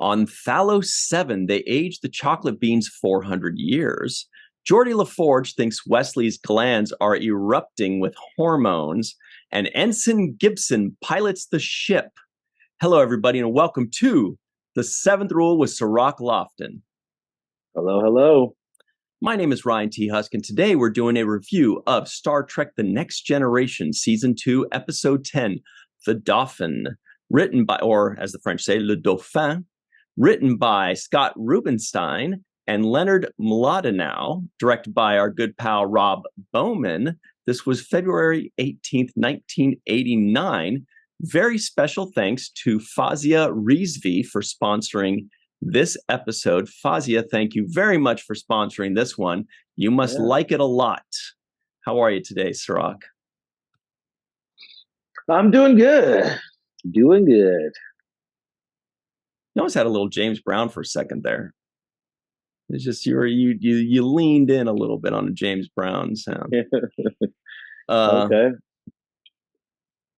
On Thalos 7, they aged the chocolate beans 400 years. Geordie LaForge thinks Wesley's glands are erupting with hormones. And Ensign Gibson pilots the ship. Hello, everybody, and welcome to The Seventh Rule with Cirroc Lofton. Hello, hello. My name is Ryan T. Husk, and today we're doing a review of Star Trek The Next Generation, Season 2, Episode 10, The Dauphin, written by, or as the French say, Le Dauphin, written by Scott Rubinstein and Leonard Mlodinow, directed by our good pal Rob Bowman. This was February 18th, 1989. Very special thanks to Fazia Rizvi for sponsoring this episode. Fazia, thank you very much for sponsoring this one. You must like it a lot. How are you today, Cirroc? I'm doing good. Doing good. You almost had a little James Brown for a second there. It's just you leaned in a little bit on a James Brown sound. Okay.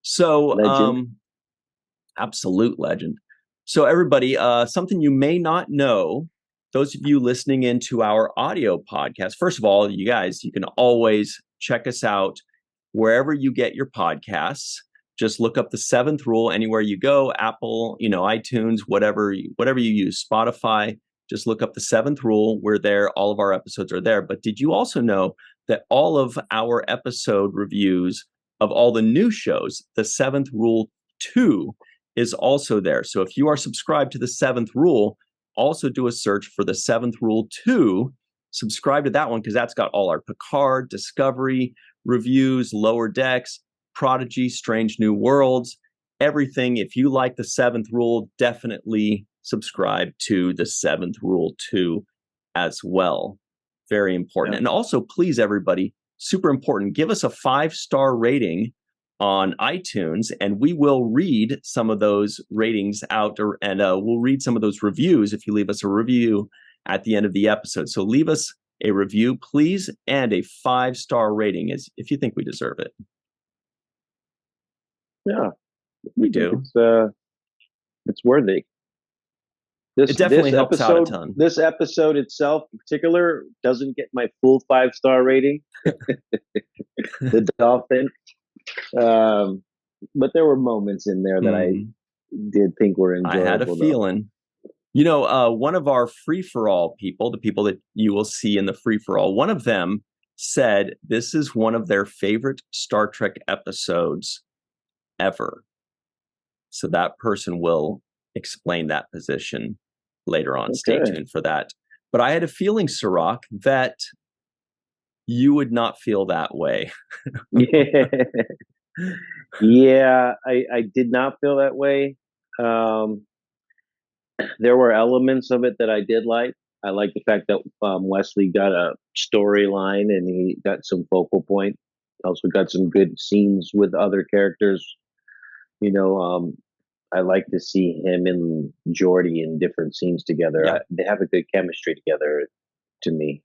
So, legend. Absolute legend. So, everybody, something you may not know, those of you listening into our audio podcast, first of all, you guys, you can always check us out wherever you get your podcasts. Just look up The Seventh Rule anywhere you go, Apple, iTunes, whatever you use, Spotify. Just look up The Seventh Rule. We're there. All of our episodes are there. But did you also know that all of our episode reviews of all the new shows, The Seventh Rule 2 is also there. So if you are subscribed to The Seventh Rule, also do a search for The Seventh Rule 2. Subscribe to that one because that's got all our Picard, Discovery reviews, Lower Decks, Prodigy, Strange New Worlds, everything. If you like The Seventh Rule, definitely subscribe to The Seventh Rule 2 as well. Very important. Yeah. And also, please, everybody, super important, give us a 5-star rating on iTunes, and we will read some of those ratings out, and we'll read some of those reviews if you leave us a review at the end of the episode. So leave us a review, please, and a 5-star rating if you think we deserve it. Yeah, we do. It's worthy. It definitely helps out a ton. This episode itself, in particular, doesn't get my full 5-star rating. The Dauphin, but there were moments in there that I did think were enjoyable. I had a feeling. One of our free-for-all people, the people that you will see in the free-for-all, one of them said this is one of their favorite Star Trek episodes ever. So that person will explain that position later on. Okay. Stay tuned for that. But I had a feeling, Cirroc, that you would not feel that way. Yeah, I did not feel that way. There were elements of it that I did like. I like the fact that Wesley got a storyline and he got some focal point. Also got some good scenes with other characters. I like to see him and Geordie in different scenes together. Yeah. They have a good chemistry together to me.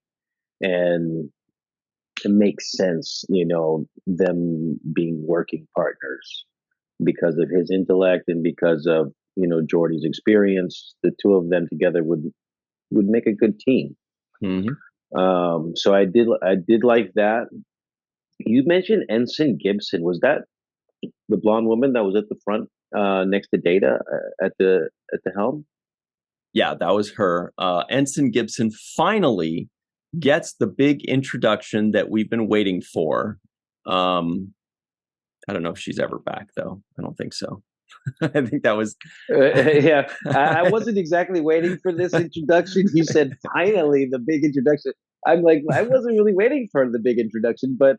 And it makes sense, them being working partners because of his intellect and because of, Geordie's experience. The two of them together would make a good team. Mm-hmm. So I did like that. You mentioned Ensign Gibson. Was that the blonde woman that was at the front next to Data at the helm? Yeah, that was her. Ensign Gibson finally gets the big introduction that we've been waiting for. I don't know if she's ever back, though. I don't think so. I think that was... yeah, I wasn't exactly waiting for this introduction. You said, finally, the big introduction. I'm like, I wasn't really waiting for the big introduction, but,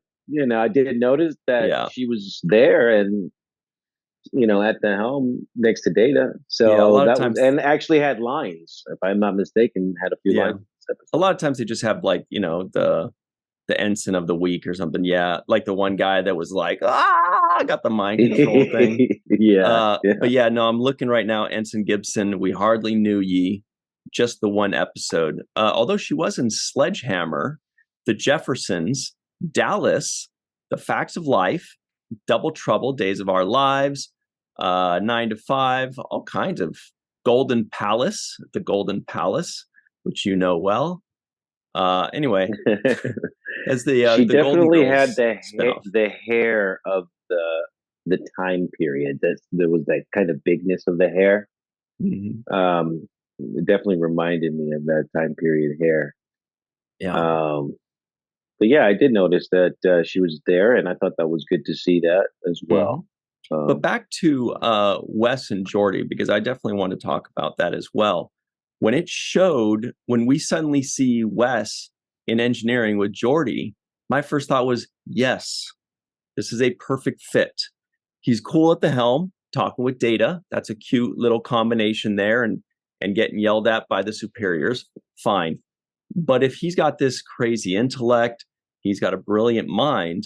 I did notice that she was there and, at the helm next to Data. So a lot of times, and actually had lines, if I'm not mistaken, had a few lines. A lot of times they just have the ensign of the week or something. Yeah, like the one guy that was like, I got the mind control thing. But yeah, no, I'm looking right now. Ensign Gibson, we hardly knew ye, just the one episode. Although she was in Sledgehammer, The Jeffersons, Dallas, The Facts of Life, Double Trouble, Days of Our Lives, 9 to 5, all kinds of Golden Palace, the Golden Palace, which you know well. Anyway, as She the Golden definitely had Girls spinoff. the hair of the time period. That there was that kind of bigness of the hair. Mhm. It definitely reminded me of that time period hair. Yeah. Um, but yeah, I did notice that she was there, and I thought that was good to see that as hmm well. But Um, back to Wes and Jordy, because I definitely want to talk about that as well. When we suddenly see Wes in engineering with Jordy, my first thought was, yes, this is a perfect fit. He's cool at the helm, talking with Data. That's a cute little combination there, and getting yelled at by the superiors. Fine. But if he's got this crazy intellect, he's got a brilliant mind,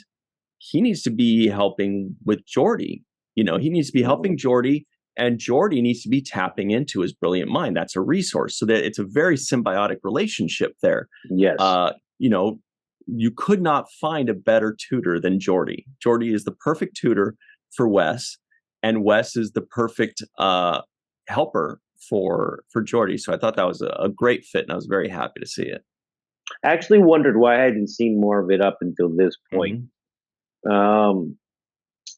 he needs to be helping with Jordy. He needs to be helping mhm. Jordy, and Jordy needs to be tapping into his brilliant mind. That's a resource. So that it's a very symbiotic relationship there. Yes, Uh, you know, you could not find a better tutor than Jordy. Jordy is the perfect tutor for Wes, and Wes is the perfect helper for Jordy. So I thought that was a great fit, and I was very happy to see it. I actually wondered why I hadn't seen more of it up until this point. hmm Um,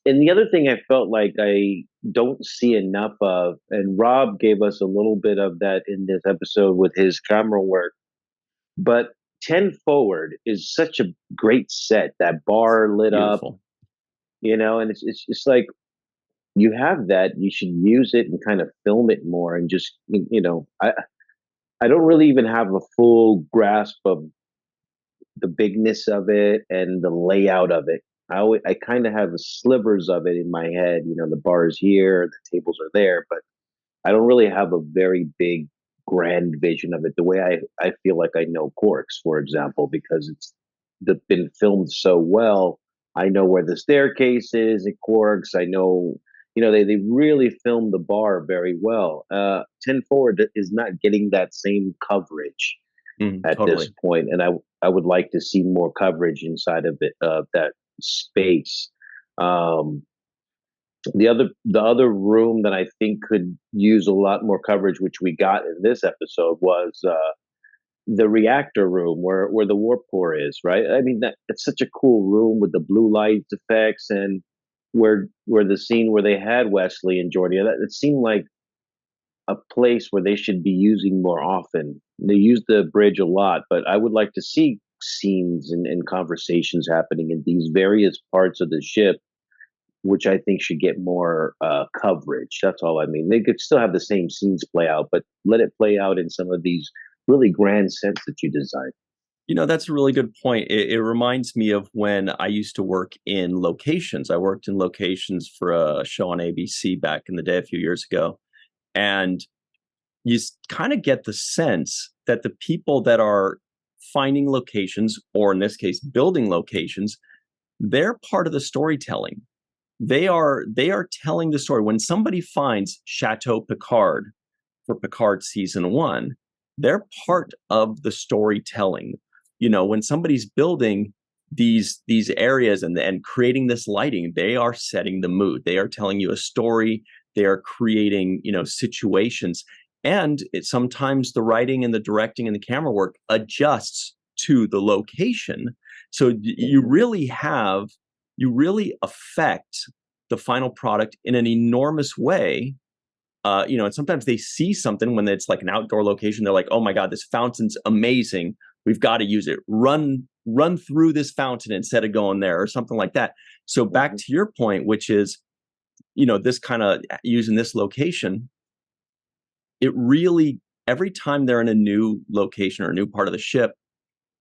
and the other thing I felt like I don't see enough of, and Rob gave us a little bit of that in this episode with his camera work, but 10 Forward is such a great set. That bar lit up, Beautiful. and it's just like you have that, you should use it and kind of film it more and just, I don't really even have a full grasp of the bigness of it and the layout of it. I kind of have slivers of it in my head. The bar is here, the tables are there, but I don't really have a very big, grand vision of it. The way I feel like I know Corks, for example, because been filmed so well. I know where the staircase is at Corks. I know, they really filmed the bar very well. 10 Forward is not getting that same coverage at this Totally. point, and I would like to see more coverage inside of it that space. Um, the other room that I think could use a lot more coverage, which we got in this episode, was the reactor room where the warp core is. Right? I mean, it's such a cool room with the blue light effects, and where the scene where they had Wesley and Jordy, it seemed like a place where they should be using more often. They use the bridge a lot, but I would like to see scenes and conversations happening in these various parts of the ship, which I think should get more coverage. That's all I mean. They could still have the same scenes play out, but let it play out in some of these really grand sets that you design. That's a really good point. It reminds me of when I used to work in locations. I worked in locations for a show on ABC back in the day, a few years ago. And you kind of get the sense that the people that are finding locations, or in this case, building locations, they're part of the storytelling. They are telling the story. When somebody finds Chateau Picard for Picard season one, they're part of the storytelling. When somebody's building these areas and creating this lighting, they are setting the mood. They are telling you a story. They are creating situations, and sometimes the writing and the directing and the camera work adjusts to the location. So you really affect the final product in an enormous way. And sometimes they see something when it's like an outdoor location. They're like, "Oh my God, this fountain's amazing. We've got to use it. Run through this fountain instead of going there," or something like that. So back Mhm. to your point, which is, this kind of using this location, it really, every time they're in a new location or a new part of the ship,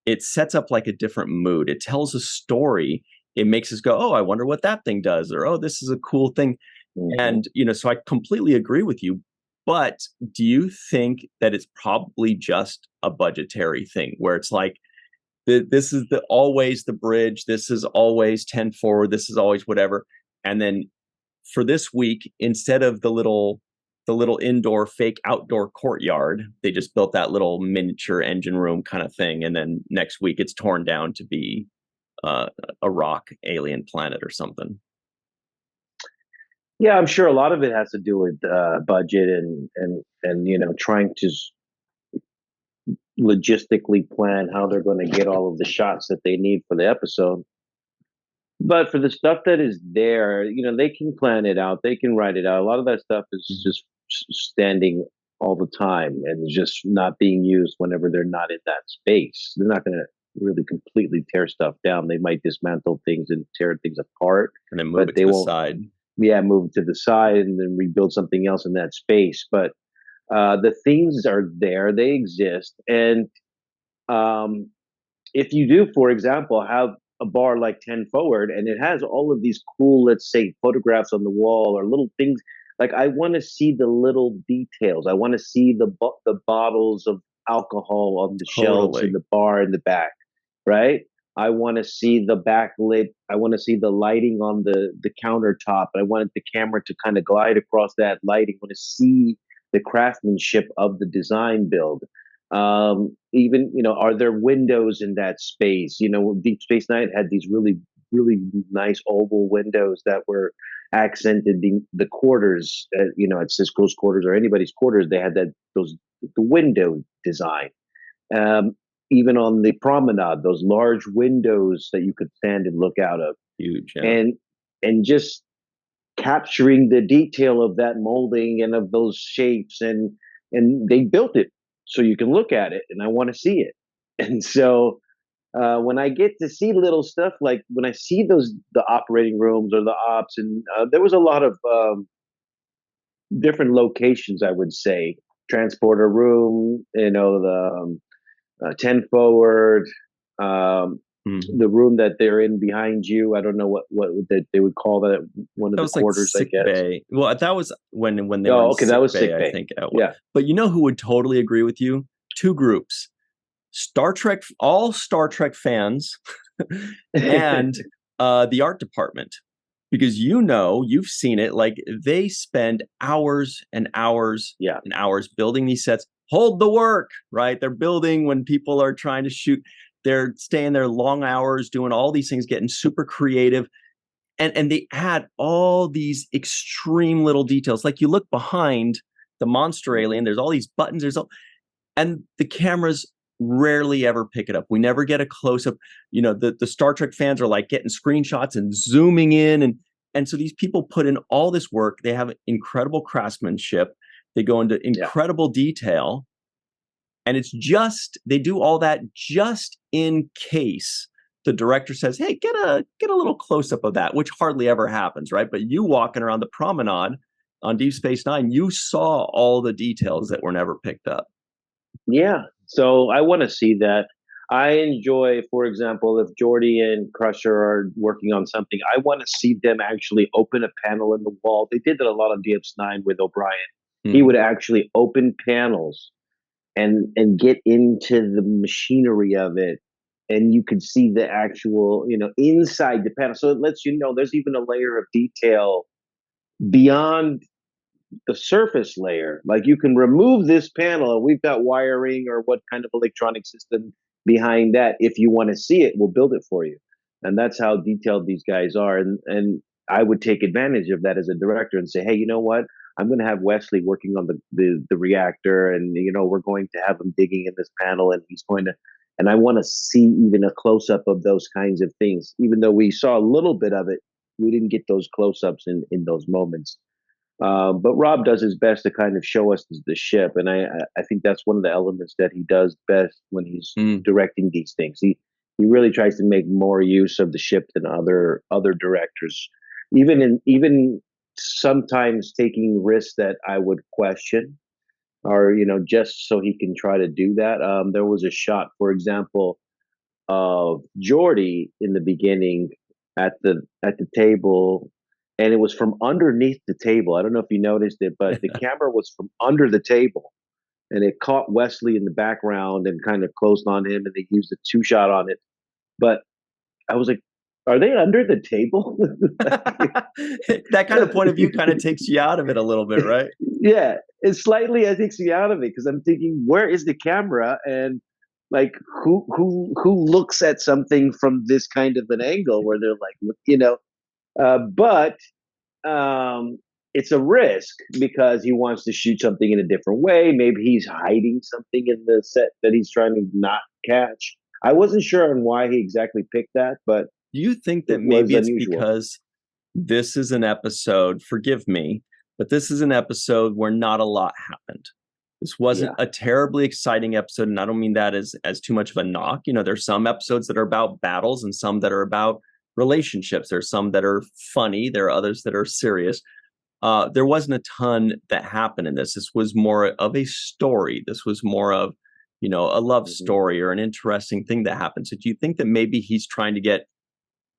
it sets up like a different mood. It tells a story. It makes us go, "Oh, I wonder what that thing does," or, "Oh, this is a cool thing." Mhm. And, so I completely agree with you. But do you think that it's probably just a budgetary thing where it's like, this is always the bridge, this is always 10 forward, this is always whatever. And then for this week, instead of the little indoor fake outdoor courtyard, they just built that little miniature engine room kind of thing. And then next week it's torn down to be uh, a rock alien planet or something. Yeah, I'm sure a lot of it has to do with budget and trying to logistically plan how they're going to get all of the shots that they need for the episode. But for the stuff that is there, they can plan it out. They can write it out. A lot of that stuff is Mhm. just standing all the time and just not being used whenever they're not in that space. They're not going to really completely tear stuff down. They might dismantle things and tear things apart, And then move but it to they the won't, side. yeah, move to the side and then rebuild something else in that space. But the things are there, they exist. And um, if you do, for example, have a bar like 10 Forward and it has all of these cool, let's say, photographs on the wall or little things, like I want to see the little details. I want to see the bottles of alcohol on the shelves in Totally. the bar in the back, right? I want to see the backlit. I want to see the lighting on the countertop. I wanted the camera to kind of glide across that lighting. I want to see the craftsmanship of the design build. Even, are there windows in that space? Deep Space Nine had these really, really nice oval windows that were accented the quarters, at Sisko's quarters or anybody's quarters. They had the window design. Um, Even on the promenade, those large windows that you could stand and look out of, Huge. Yeah. and just capturing the detail of that molding and of those shapes, and they built it so you can look at it, and I want to see it. And so when I get to see little stuff, like when I see the operating rooms or the ops, and there was a lot of different locations, I would say, transporter room, the 10 Forward, um, Mhm. the room that they're in behind you. I don't know what they would call that, one of That the was like quarters, I sick guess. bay. Well, that was when they were in Oh, okay, that sick was bay, sick I bay. think. Yeah. But you know who would totally agree with you? Two groups: Star Trek, all Star Trek fans, and the art department, because you've seen it. Like they spend hours and hours Yeah. and hours building these sets. Hold the work, right? They're building when people are trying to shoot. They're staying there long hours, doing all these things, getting super creative, and they add all these extreme little details. Like you look behind the monster alien, Hmm. there's all these buttons, and the cameras rarely ever pick it up. We never get a close up. The Star Trek fans are like getting screenshots and zooming in, and so these people put in all this work. They have incredible craftsmanship. They go into Yeah. incredible detail, and they do all that just in case the director says, "Hey, get a little close up of that," which hardly ever happens, right? But you walking around the promenade on Deep Space Nine, you saw all the details that were never picked up. Yeah. So I want to see that. I enjoy, for example, if Jordy and Crusher are working on something, I want to see them actually open a panel in the wall. They did that a lot on DS9 with O'Brien. He Mm. would actually open panels and get into the machinery of it, and you could see the actual, inside the panel. So it lets you know there's even a layer of detail beyond the surface layer. Like you can remove this panel and we've got wiring or what kind of electronic system behind that. If you want to see it, we'll build it for you. And that's how detailed these guys are. And I would take advantage of that as a director and say, hey, you know what? I'm going to have Wesley working on the reactor, and we're going to have him digging in this panel, and he's going to, and I want to see even a close up of those kinds of things. Even though we saw a little bit of it, we didn't get those close ups in those moments. But Rob does his best to kind of show us the ship, and I think that's one of the elements that he does best when he's Mm. directing these things. He really tries to make more use of the ship than other directors, even sometimes taking risks that I would question, or just so he can try to do that. There was a shot, for example, of Geordi in the beginning at the table, and it was from underneath the table. I don't know if you noticed it, but the camera was from under the table, and it caught Wesley in the background and kind of closed on him, and they used a two shot on it. But I was like, are they under the table? That kind of point of view kind of takes you out of it a little bit, right? Yeah, it slightly takes me out of it because I'm thinking, where is the camera? And like, who looks at something from this kind of an angle where they're like, but it's a risk because he wants to shoot something in a different way. Maybe he's hiding something in the set that he's trying to not catch. I wasn't sure on why he exactly picked that, but Do you think it that was maybe it's unusual. because this is an episode, forgive me, but this is an episode where not a lot happened. This wasn't Yeah. a terribly exciting episode, and I don't mean that as too much of a knock. You know, there's some episodes that are about battles and some that are about relationships. There's some that are funny. There are others that are serious. There wasn't a ton that happened in this. This was more of a story. This was more of, you know, a love Mhm. story or an interesting thing that happened. So do you think that maybe he's trying to get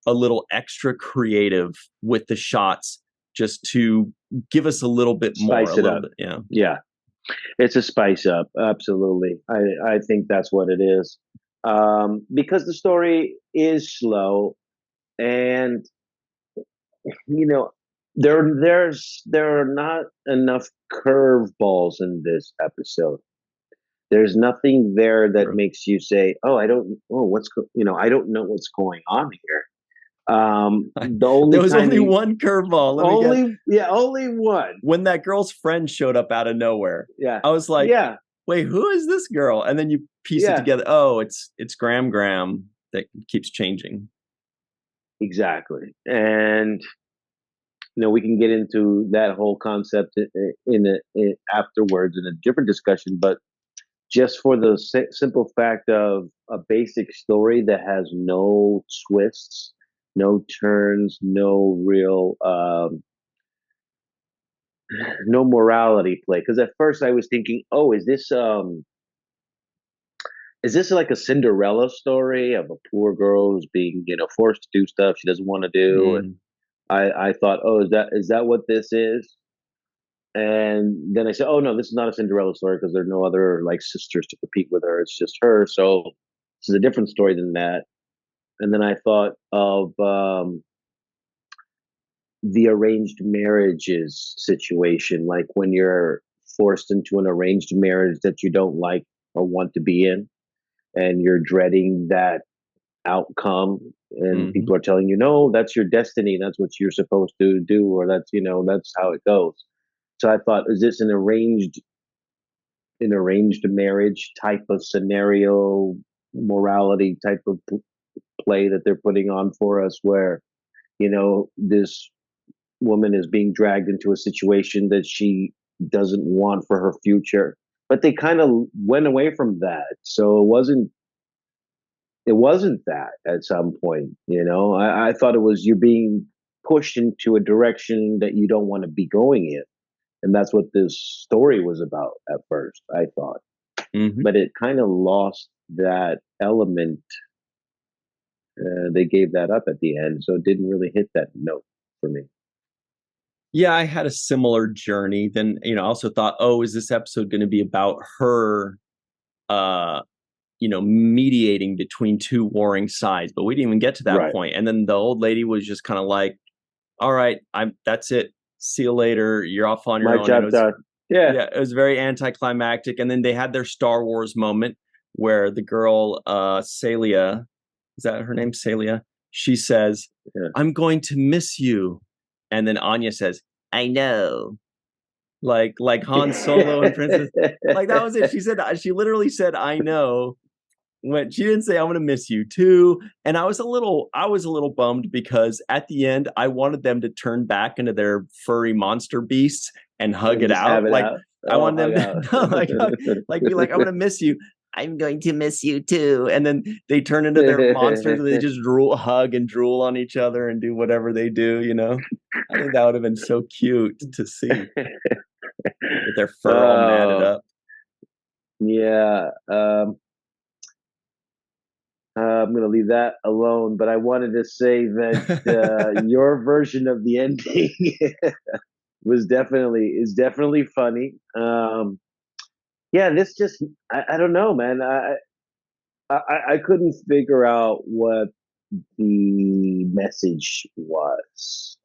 a little extra creative with the shots just to give us a little bit more, a Spice it little up. bit, yeah. Yeah, it's a spice up. Absolutely. I think that's what it is. Because the story is slow and you know there are not enough curveballs in this episode. There's nothing there that True. makes you say, "Oh, I don't. Oh, I don't know what's going on here." The There only was time only you one curveball. Let me get only yeah only one. when that girl's friend showed up out of nowhere. Yeah, I was like, yeah, wait, who is this girl? And then you piece it yeah. together. Oh, it's Graham that keeps changing. Exactly. And we can get into that whole concept afterwards in a different discussion. But just for the simple fact of a basic story that has no twists, no turns, no morality play. Because at first I was thinking, oh, is this like a Cinderella story of a poor girl who's being forced to do stuff she doesn't want to do? And Mm, I thought, oh, is that what this is? And then I said, oh no, this is not a Cinderella story because there are no other like sisters to compete with her. It's just her. So this is a different story than that. And then I thought of the arranged marriages situation, like when you're forced into an arranged marriage that you don't like or want to be in, and you're dreading that outcome, and hmm. people are telling you, no, that's your destiny, that's what you're supposed to do, or that's how it goes. So I thought, is this an arranged marriage type of scenario, morality type of play that they're putting on for us, where this woman is being dragged into a situation that she doesn't want for her future, but they kind of went away from that, so it wasn't that at some point. I thought it was you're being pushed into a direction that you don't want to be going in, and that's what this story was about at first, I thought. Hmm. But it kind of lost that element. They gave that up at the end, so it didn't really hit that note for me. Yeah, I had a similar journey. Then, you know, I also thought, oh, is this episode going to be about her uh mediating between two warring sides? But we didn't even get to that Right. point. And then the old lady was just kind of like, all right, that's it. See you later. You're off on your My own. And it job was, done. Yeah. yeah, it was very anticlimactic. And then they had their Star Wars moment where the girl, Celia, is that her name? Celia? She says, Yeah. I'm going to miss you. And then Anya says, I know. Like Han Solo and Princess. Like that was it. She literally said, I know, when she didn't say I'm gonna miss you too. And I was a little bummed because at the end I wanted them to turn back into their furry monster beasts and hug And it just have out. it Like out. I Oh, wanted hug them out. to no, like be like, I'm gonna miss you. I'm going to miss you too. And then they turn into their monsters and they just hug and drool on each other and do whatever they do, you know. I think that would have been so cute to see with their fur all matted Oh, up. yeah. I'm going to leave that alone, but I wanted to say that your version of the ending is definitely funny. Yeah, this just I don't know, man. I couldn't figure out what the message was.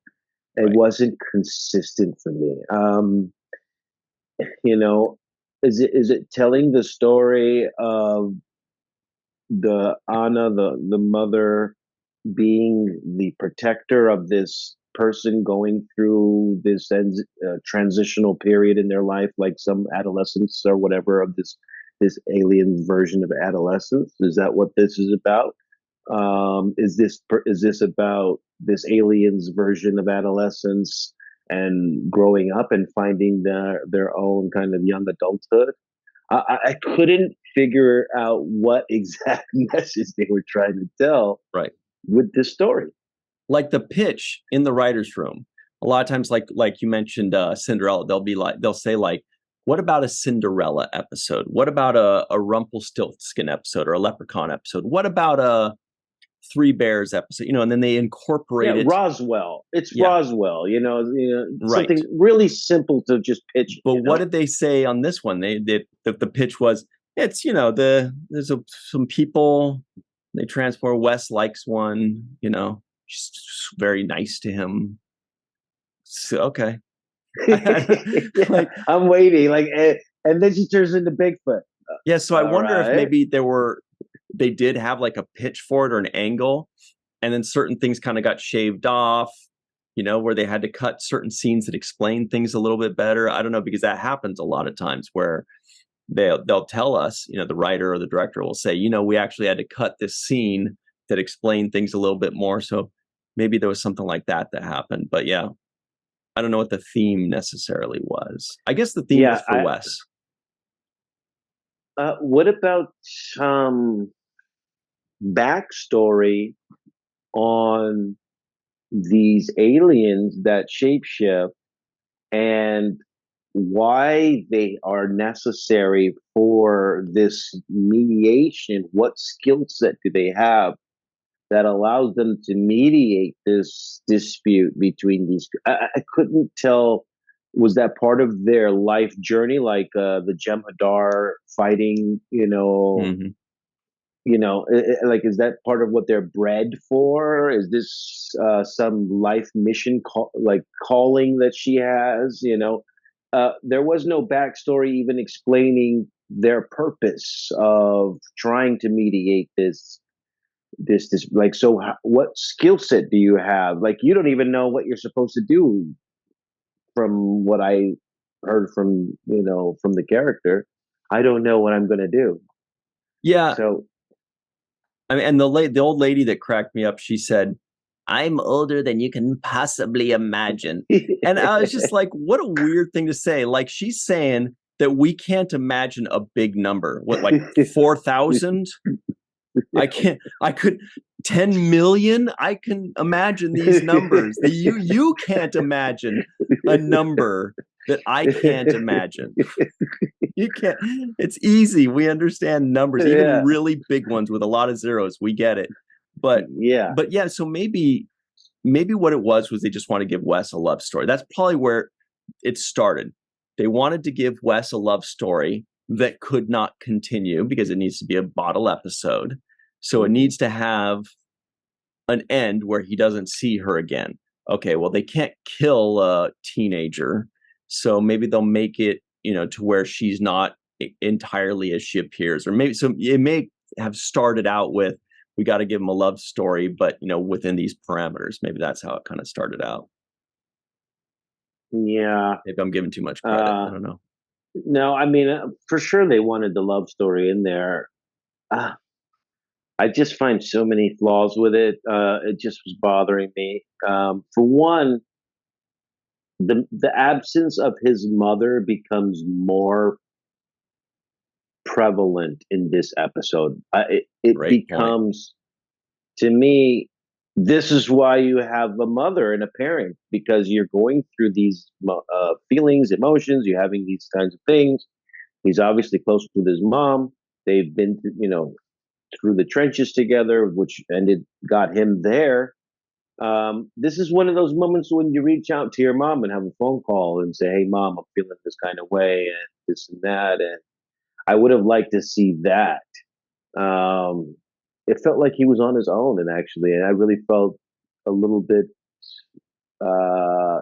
It Right. wasn't consistent for me. You know, is it telling the story of the Anna, the mother, being the protector of this person going through this transitional period in their life, like some adolescence or whatever of this alien version of adolescence? Is that what this is about? Is this about this alien's version of adolescence and growing up and finding their own kind of young adulthood? I couldn't figure out what exact message they were trying to tell Right. with this story. Like the pitch in the writer's room, a lot of times, like you mentioned, Cinderella, they'll say like, what about a Cinderella episode? What about a Rumpelstiltskin episode or a Leprechaun episode? What about a Three Bears episode? And then they incorporate Yeah, it. Roswell. It's Yeah. Roswell. Right. Something really simple to just pitch. But what did they say on this one? The pitch was, it's there's some people, they transport. Wes likes one. She's very nice to him. So, okay. Yeah, I'm waiting. And then she turns into Bigfoot. Yeah, so I wonder if maybe they did have like a pitch for it or an angle, and then certain things kind of got shaved off, where they had to cut certain scenes that explain things a little bit better. I don't know, because that happens a lot of times where they'll tell us, the writer or the director will say, we actually had to cut this scene that explained things a little bit more. So maybe there was something like that happened. But yeah, I don't know what the theme necessarily was. I guess the theme was for Wes. What about backstory on these aliens that shapeshift and why they are necessary for this mediation? What skill set do they have that allows them to mediate this dispute between these? I couldn't tell. Was that part of their life journey, like the Jem'Hadar fighting? Mm-hmm. Like, is that part of what they're bred for? Is this some life mission calling that she has? There was no backstory even explaining their purpose of trying to mediate this like, so what skill set do you have? Like, you don't even know what you're supposed to do, from what I heard from the character. I don't know what I'm going to do. Yeah. So, I mean, and the old lady that cracked me up, she said, "I'm older than you can possibly imagine." And I was just like, what a weird thing to say. Like, she's saying that we can't imagine a big number. What, like 4,000? I could 10 million. I can imagine these numbers. That you can't imagine a number that I can't imagine. You can't. It's easy. We understand numbers, even really big ones with a lot of zeros. We get it. But yeah. So maybe what it was they just want to give Wes a love story. That's probably where it started. They wanted to give Wes a love story that could not continue because it needs to be a bottle episode. So it needs to have an end where he doesn't see her again. Okay, well, they can't kill a teenager, so maybe they'll make it, to where she's not entirely as she appears, or maybe so it may have started out with, we got to give him a love story, but within these parameters. Maybe that's how it kind of started out. Yeah, maybe I'm giving too much credit. I don't know. No, I mean, for sure they wanted the love story in there. I just find so many flaws with it. It just was bothering me. For one, the absence of his mother becomes more prevalent in this episode. It becomes, to me, this is why you have a mother and a parent, because you're going through these feelings, emotions, you're having these kinds of things. He's obviously close with his mom. They've been, through the trenches together, which got him there. This is one of those moments when you reach out to your mom and have a phone call and say, "Hey, mom, I'm feeling this kind of way and this and that." And I would have liked to see that. It felt like he was on his own, and I really felt a little bit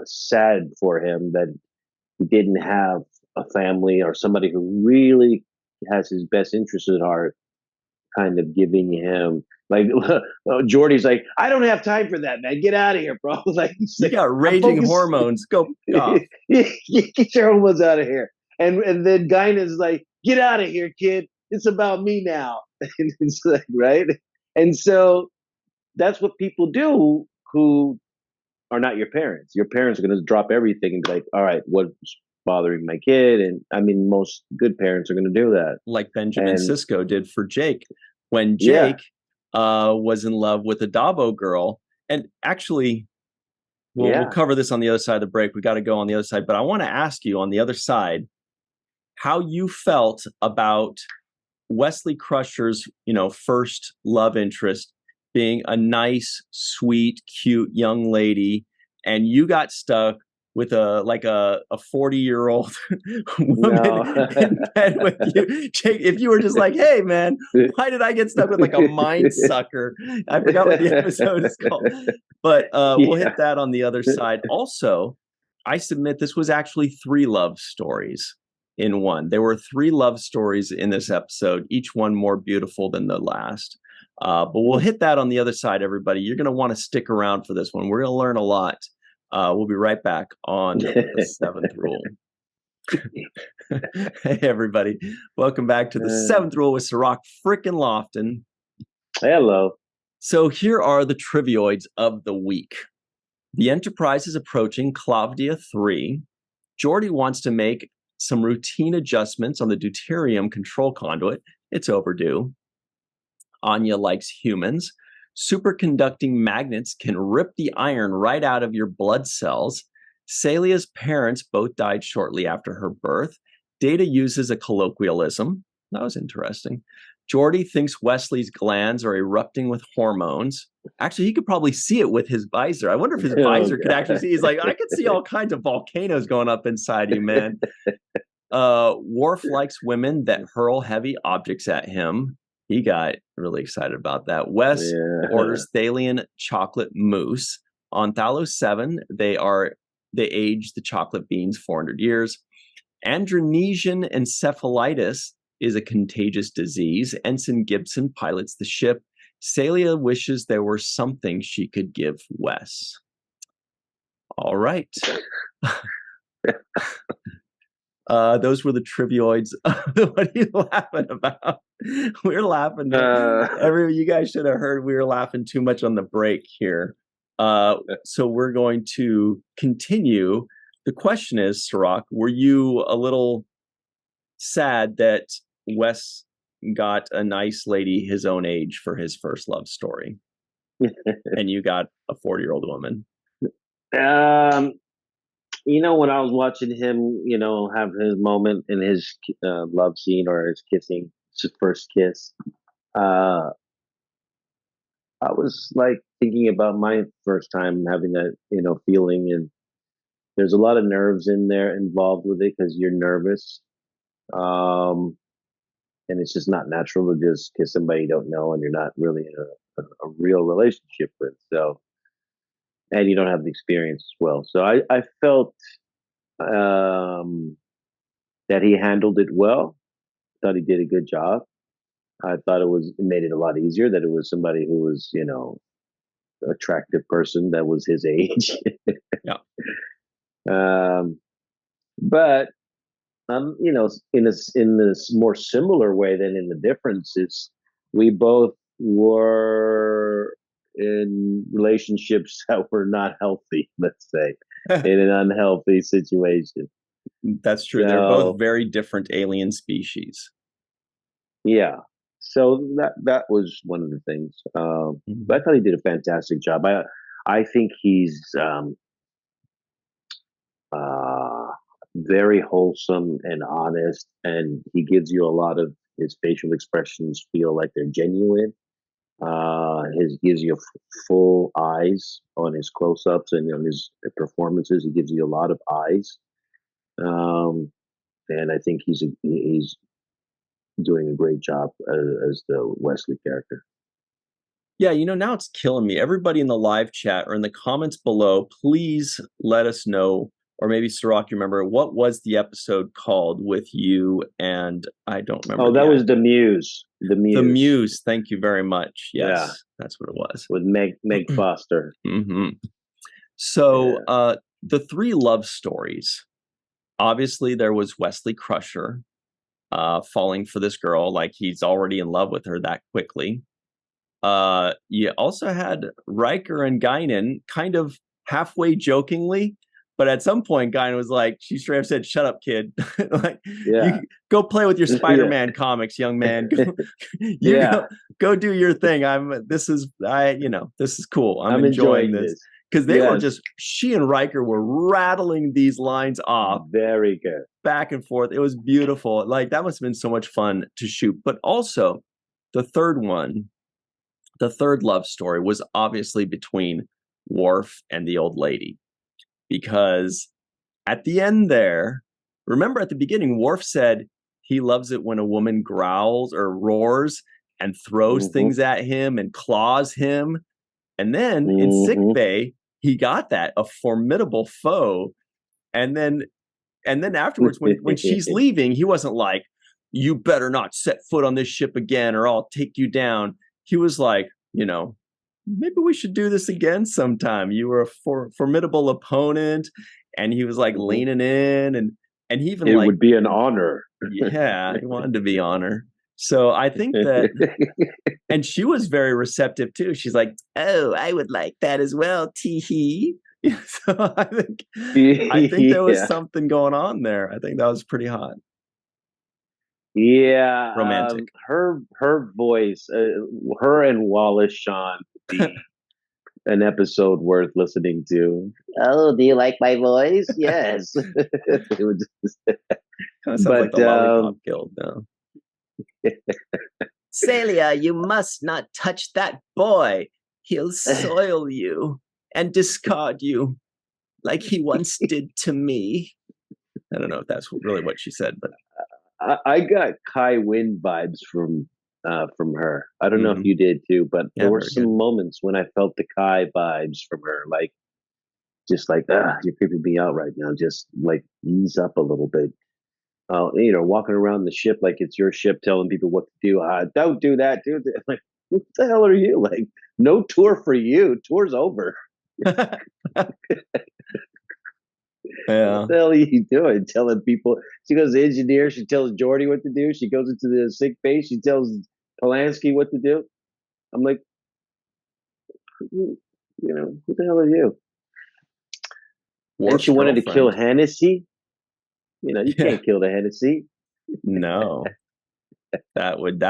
sad for him that he didn't have a family or somebody who really has his best interests at heart kind of giving him like Jordy's like, I don't have time for that, man. Get out of here, bro. Like, You got I'm raging focused. hormones. Go off. Get your hormones out of here. And then Guinan's like, get out of here, kid. It's about me now. It's like, right. And so that's what people do who are not your parents. Your parents are going to drop everything and be like, all right, what's bothering my kid? And I mean, most good parents are going to do that. Like Benjamin And Sisko did for Jake. When yeah, Jake was in love with a Dabo girl, and actually, we'll yeah. cover this on the other side of the break. We got to go on the other side, but I want to ask you on the other side how you felt about Wesley Crusher's, first love interest being a nice, sweet, cute young lady, and you got stuck with a 40-year-old woman No. in bed with you. Jake, if you were just like, hey man, why did I get stuck with like a mind sucker? I forgot what the episode is called. But we'll hit that on the other side. Also, I submit this was actually 3 love stories in one. There were 3 love stories in this episode, each one more beautiful than the last. But we'll hit that on the other side, everybody. You're going to want to stick around for this one. We're going to learn a lot. We'll be right back on the 7th rule. Hey, everybody. Welcome back to the 7th rule with Cirroc frickin' Lofton. Hello. So here are the Trivioids of the week. The Enterprise is approaching Clavdia 3. Geordi wants to make some routine adjustments on the deuterium control conduit. It's overdue. Anya likes humans. Superconducting magnets can rip the iron right out of your blood cells. Celia's parents both died shortly after her birth. Data uses a colloquialism. That was interesting. Geordi thinks Wesley's glands are erupting with hormones. Actually, he could probably see it with his visor. I wonder if his visor could actually see. He's like, I could see all kinds of volcanoes going up inside you, man. Worf likes women that hurl heavy objects at him. He got really excited about that. Wes orders Thalian chocolate mousse. On Thalos 7, they age the chocolate beans 400 years. Andronesian encephalitis is a contagious disease. Ensign Gibson pilots the ship. Celia wishes there were something she could give Wes. All right. Those were the Trivioids. What are you laughing about? We're laughing. You guys should have heard we were laughing too much on the break here. So we're going to continue. The question is, Cirroc, were you a little sad that Wes got a nice lady his own age for his first love story, and you got a 40-year-old woman? When I was watching him, have his moment in his love scene or his kissing, his first kiss, I was like thinking about my first time having that, feeling. And there's a lot of nerves in there involved with it because you're nervous. And it's just not natural to just kiss somebody you don't know and you're not really in a real relationship with. So, and you don't have the experience as well. So I felt that he handled it well. Thought he did a good job. I thought it made it a lot easier that it was somebody who was, attractive person that was his age. Yeah. But in this more similar way than in the differences, we both were in relationships that were not healthy, let's say, in an unhealthy situation. That's true. They're both very different alien species. Yeah. So that was one of the things. But I thought he did a fantastic job. I think he's very wholesome and honest, and he gives you a lot of his facial expressions feel like they're genuine. His gives you full eyes on his close-ups and on his performances. He gives you a lot of eyes, and I think he's doing a great job as the Wesley character. Yeah, now it's killing me. Everybody in the live chat or in the comments below, please let us know or maybe Cirroc, you remember, what was the episode called with you and I don't remember Oh, the that was actor. the Muse. The The Muse. Muse. Thank you very much. Yeah, Yes, that's what it was. with Meg Foster. Hmm. So Yeah. the three love stories. Obviously, there was Wesley Crusher falling for this girl, like he's already in love with her that quickly. You also had Riker and Guinan kind of halfway jokingly, but at some point, Guinan was like, she straight up said, "Shut up, kid! Like Yeah. you go play with your Yeah. Spider-Man comics, young man. Go, you Yeah. go do your thing. This is cool. I'm enjoying this." this. Because they were Yes. just, she and Riker were rattling these lines off Very good. back and forth. It was beautiful. Like that must have been so much fun to shoot. But also, the third one, the third love story was obviously between Worf and the old lady. Because at the end there, remember at the beginning, Worf said he loves it when a woman growls or roars and throws things at him and claws him. And then in sickbay, he got that, a formidable foe. And then afterwards, when she's leaving, he wasn't like, "You better not set foot on this ship again or I'll take you down." He was like, maybe we should do this again sometime. You were a formidable opponent. And he was like leaning in and he even it like, would be an honor. yeah, he wanted to be on her. So I think that, and she was very receptive too. She's like, "Oh, I would like that as well, tee hee." So I think there was Yeah. something going on there. I think that was pretty hot. Yeah, Romantic. her voice, her and Wallace Shawn would be an episode worth listening to. Oh, do you like my voice? Yes. It would just, Kind of sounds like the but Lollipop Guild now. Celia, you must not touch that boy. He'll soil you and discard you like he once did to me. I don't know if that's really what she said, but I got Kai Wynn vibes from her. I don't know if you did too, but yeah, there were very some good. moments when I felt the Kai vibes from her, like just like, you're creeping me out right now. Just like ease up a little bit. Walking around the ship like it's your ship, telling people what to do. Don't do that, dude. Like, what the hell are you? Like, no tour for you. Tour's over. Yeah. What the hell are you doing? Telling people. She goes to the engineer. She tells Jordy what to do. She goes into the sick bay. She tells Polanski what to do. I'm like, who the hell are you? And Worf's she wanted to kill girlfriend. Hennessy. You can't kill the Hennessy. No. That would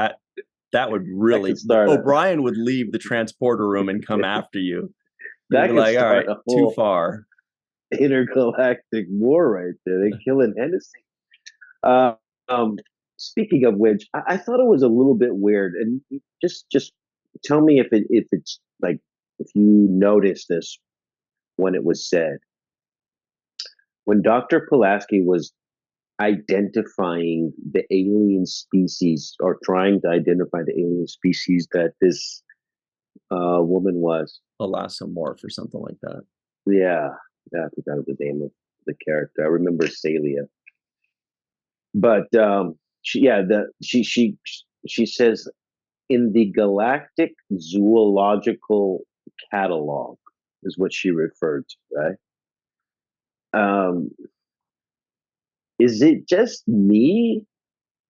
really, Start O'Brien would leave the transporter room and come after you. He'd that be could like, "All right, start a too whole far." intergalactic war right there. They killing Hennessy. Uh, um, Speaking of which, I thought it was a little bit weird, and just tell me if it's like if you noticed this when it was said when Dr. Pulaski was identifying the alien species or trying to identify the alien species that this woman was. Elastomorph or something like that. Yeah, I forgot the name of the character. I remember Celia, but she says in the Galactic Zoological Catalog is what she referred to, right? Um, is it just me,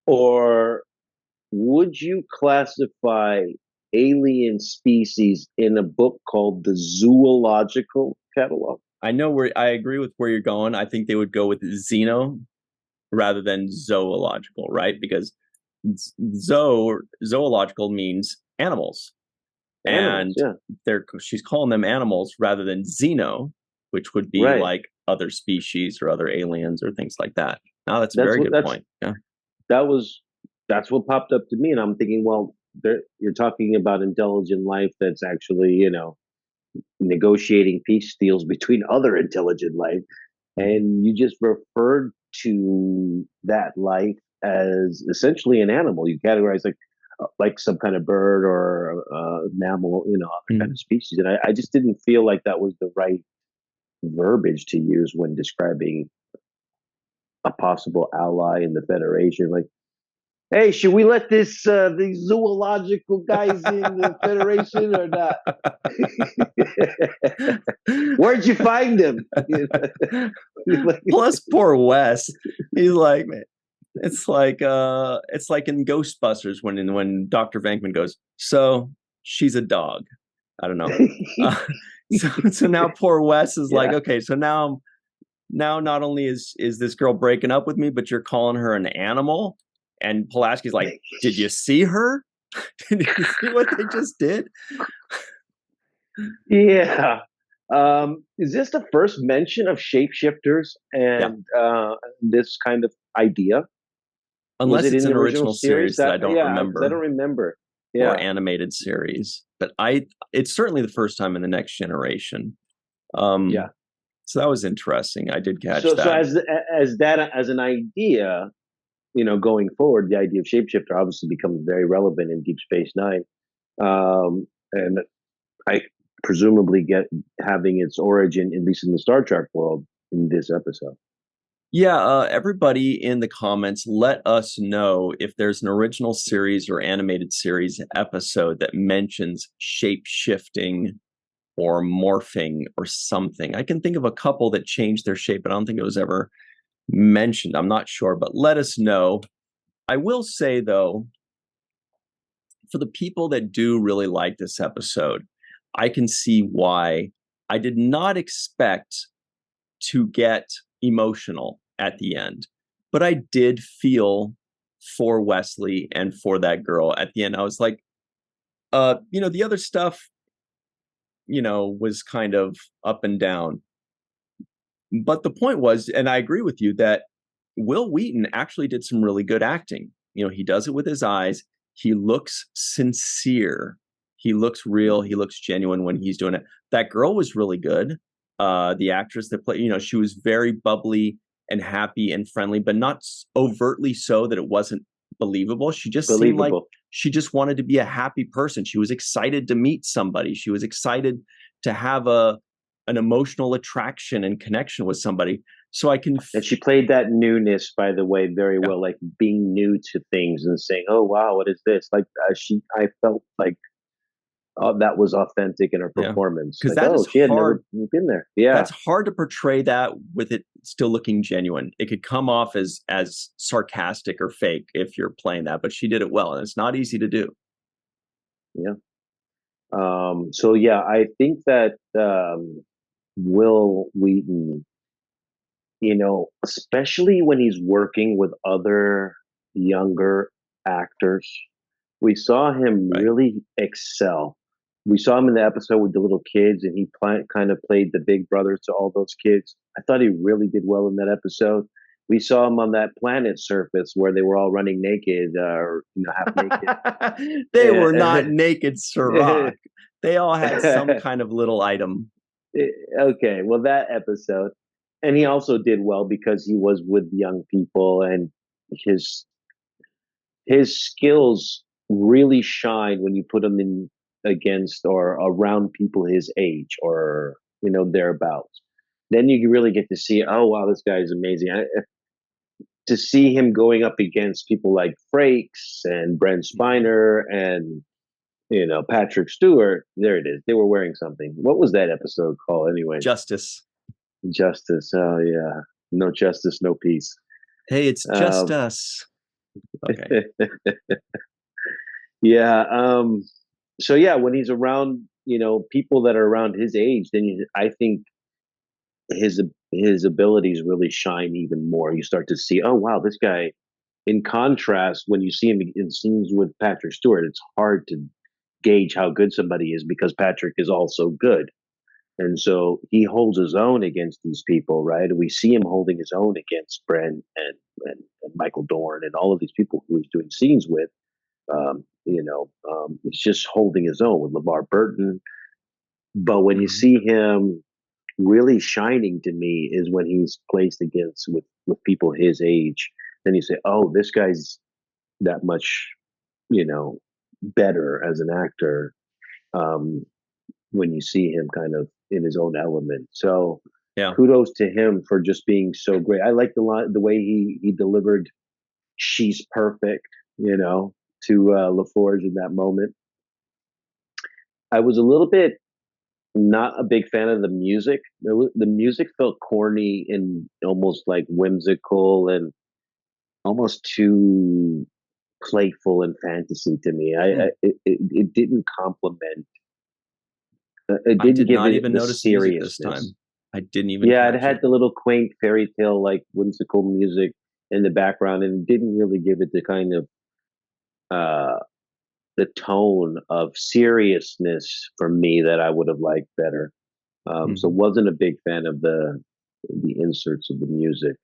or would you classify alien species in a book called the Zoological Catalog? I know I agree with where you're going. I think they would go with Xeno rather than zoological, right? Because zoological means animals. Animals, And yeah, she's calling them animals rather than xeno, which would be right. like other species or other aliens or things like that. Now that's a That's very what good point. Yeah. that was. That's what popped up to me, and I'm thinking, well, you're talking about intelligent life that's actually, negotiating peace deals between other intelligent life, and you just referred to that life as essentially an animal. You categorize like some kind of bird or mammal, other kind of species, and I just didn't feel like that was the right verbiage to use when describing a possible ally in the Federation. Like, hey, should we let these zoological guys in the Federation or not? Where'd you find them? Plus, poor Wes. He's like, man, it's like in Ghostbusters when Dr. Venkman goes, so she's a dog. I don't know. So now poor Wes is like, okay, so now not only is this girl breaking up with me, but you're calling her an animal. And Pulaski's like, did you see her? Did you see what they just did? Yeah. Is this the first mention of shapeshifters and this kind of idea? Unless Was it it's in an the original series that I don't remember. I don't remember. Or animated series. But it's certainly the first time in the Next Generation. So that was interesting. I did catch that. So as an idea, going forward, the idea of shapeshifter obviously becomes very relevant in Deep Space Nine, and I presumably get having its origin, at least in the Star Trek world, in this episode. Yeah, everybody in the comments, let us know if there's an original series or animated series episode that mentions shape-shifting or morphing or something. I can think of a couple that changed their shape, but I don't think it was ever mentioned. I'm not sure, but let us know. I will say, though, for the people that do really like this episode, I can see why. I did not expect to get emotional at the end, but I did feel for Wesley and for that girl at the end. I was like, the other stuff, was kind of up and down. But the point was, and I agree with you, that Will Wheaton actually did some really good acting. He does it with his eyes. He looks sincere. He looks real. He looks genuine when he's doing it. That girl was really good. The actress that played, she was very bubbly and happy and friendly, but not overtly so that it wasn't believable. She just seemed like she just wanted to be a happy person. She was excited to meet somebody. She was excited to have an emotional attraction and connection with somebody. So I can. And she played that newness, by the way, very well, like being new to things and saying, "Oh wow, what is this?" Like I felt like that was authentic in her performance. Because like, she had never been there. Yeah, that's hard to portray that with it still looking genuine. It could come off as sarcastic or fake if you're playing that, but she did it well, and it's not easy to do. Yeah. So yeah, I think that Will Wheaton, especially when he's working with other younger actors, we saw him really excel. We saw him in the episode with the little kids, and he kind of played the big brother to all those kids. I thought he really did well in that episode. We saw him on that planet surface where they were all running naked, or half naked. They were not naked, Cirroc. They all had some kind of little item. Okay, well, that episode, and he also did well because he was with young people, and his skills really shine when you put him in against or around people his age or thereabouts. Then you really get to see, oh wow, this guy is amazing. To see him going up against people like Frakes and Brent Spiner and Patrick Stewart. There it is. They were wearing something. What was that episode called anyway? Justice. Oh yeah. No justice, no peace. Hey, it's just us. Okay. Yeah. So yeah, when he's around, people that are around his age, then I think his abilities really shine even more. You start to see, oh wow, this guy. In contrast, when you see him in scenes with Patrick Stewart, it's hard to gauge how good somebody is because Patrick is also good. And so he holds his own against these people, right? We see him holding his own against Brent and Michael Dorn and all of these people who he's doing scenes with. He's just holding his own with LeVar Burton. But when you see him really shining to me is when he's placed against with people his age. Then you say, oh, this guy's that much, better as an actor when you see him kind of in his own element. So Yeah. kudos to him for just being so great. I like the way he delivered "She's Perfect," to LaForge in that moment. I was a little bit not a big fan of the music. The music felt corny and almost like whimsical and almost too playful and fantasy to me. It didn't complement. It I didn't did give not it even the notice music this seriousness. time. I didn't even Yeah, it catch had it. the little quaint fairy tale like whimsical music in the background, and it didn't really give it the kind of uh the tone of seriousness for me that I would have liked better. So Mhm. wasn't a big fan of the inserts of the music.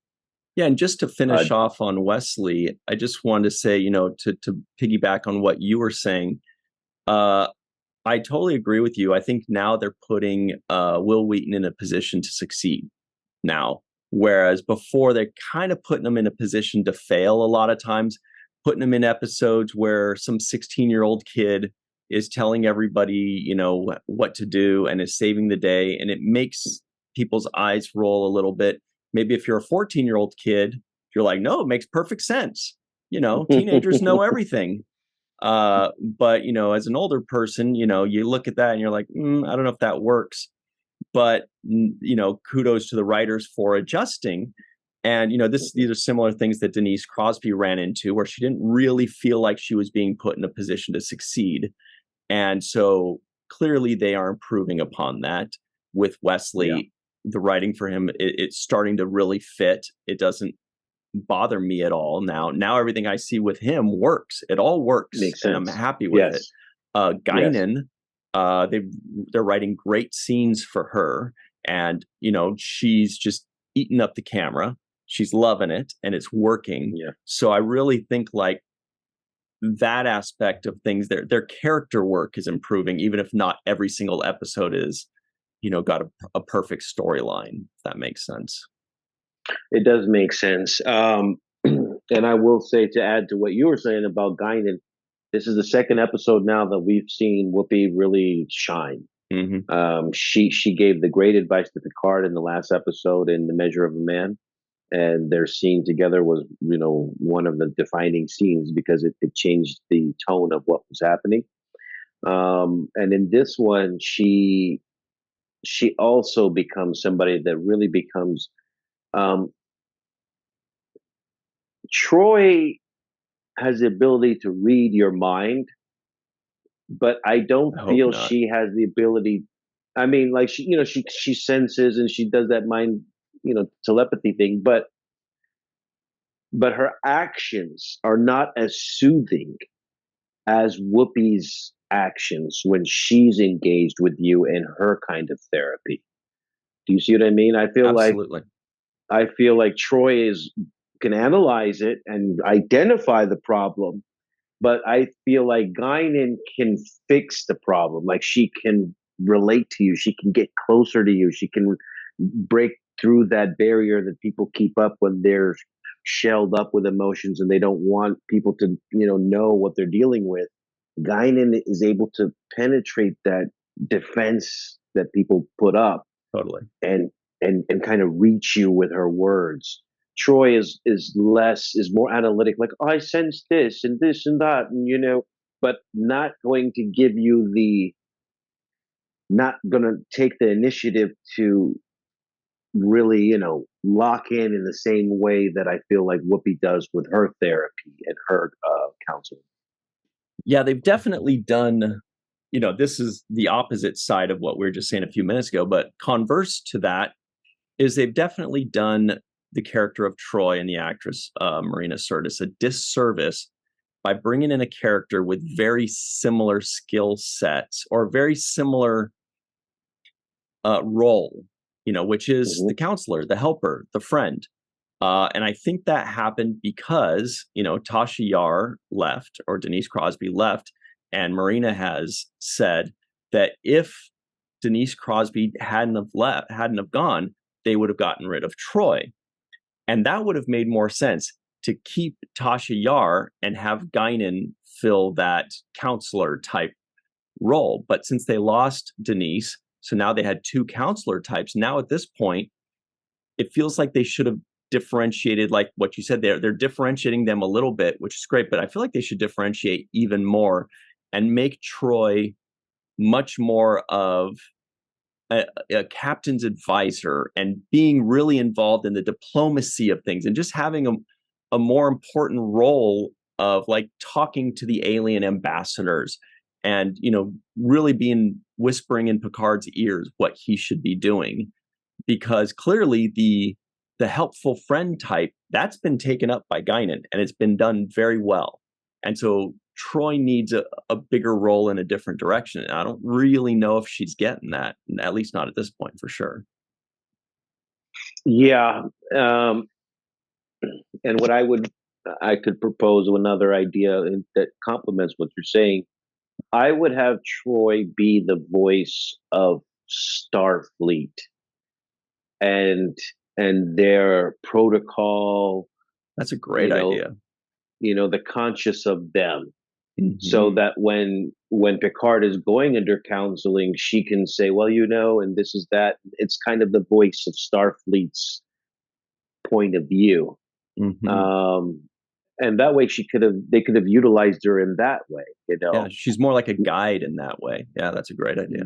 Yeah, and just to Uh, finish off on Wesley, I just wanted to say, to piggyback on what you were saying, uh, I totally agree with you. I think now they're putting Will Wheaton in a position to succeed now, whereas before they're kind of putting him in a position to fail a lot of times, putting him in episodes where some 16-year-old kid is telling everybody, what to do and is saving the day, and it makes people's eyes roll a little bit. Maybe if you're a 14-year-old kid, you're like, no, it makes perfect sense. Teenagers know everything. But as an older person, you look at that and you're like, I don't know if that works. But kudos to the writers for adjusting. And these are similar things that Denise Crosby ran into, where she didn't really feel like she was being put in a position to succeed. And so clearly they are improving upon that with yeah, Wesley. The writing for him, it's starting to really fit. It doesn't bother me at all now. Now everything I see with him works. It all works, makes and I'm sense. happy with it. Yes, yes. Guinan, they're writing great scenes for her, and she's just eating up the camera. She's loving it, and it's working. Yeah, So I really think like that aspect of things, their character work is improving, even if not every single episode is got a perfect storyline. If that makes sense. it does make sense. And I will say, to add to what you were saying about Guinan, this is the second episode now that we've seen Whoopi really shine. Hmm. She gave the great advice to Picard in the last episode in The Measure of a Man, and their scene together was, one of the defining scenes because it changed the tone of what was happening. And in this one, she also becomes somebody that really becomes um, Troy has the ability to read your mind, but I don't I hope feel not. she has the ability. I mean, like she senses and she does that mind, telepathy thing, but her actions are not as soothing as Whoopi's actions when she's engaged with you in her kind of therapy. Do you see what I mean? Absolutely. I feel like Troy is can analyze it and identify the problem, but I feel like Guinan can fix the problem. Like she can relate to you, she can get closer to you, she can break through that barrier that people keep up when they're shelled up with emotions and they don't want people to, know what they're dealing with. Guinan is able to penetrate that defense that people put up Totally. and and kind of reach you with her words. Troy is more analytic, like, oh, I sense this and that, and but not going to give you not going to take the initiative to really, lock in the same way that I feel like Whoopi does with her therapy and her counseling. Yeah, they've definitely done, this is the opposite side of what we were just saying a few minutes ago, but converse to that is they've definitely done the character of Troy and the actress Marina Sirtis a disservice by bringing in a character with very similar skill sets or very similar role, which is the Mm-hmm. counselor, the helper, the friend. And I think that happened because, Tasha Yar left or Denise Crosby left. And Marina has said that if Denise Crosby hadn't have gone, they would have gotten rid of Troy. And that would have made more sense to keep Tasha Yar and have Guinan fill that counselor type role. But since they lost Denise, so now they had two counselor types. Now at this point, it feels like they should have differentiated, like what you said, they're differentiating them a little bit, which is great, but I feel like they should differentiate even more and make Troy much more of a captain's advisor and being really involved in the diplomacy of things and just having a more important role of like talking to the alien ambassadors and, you know, really being whispering in Picard's ears what he should be doing, because clearly the helpful friend type, that's been taken up by Guinan and it's been done very well. And so Troy needs a bigger role in a different direction. And I don't really know if she's getting that, at least not at this point for sure. Yeah. And what I could propose another idea that complements what you're saying. I would have Troy be the voice of Starfleet and their protocol. That's a great you know, idea. The conscious of them, so Mm-hmm. that when Picard is going under counseling, she can say, well, and this is that. It's kind of the voice of Starfleet's point of view. Mm-hmm. Um, and that way they could have utilized her in that way. Yeah, she's more like a guide in that way. Yeah, that's a great idea.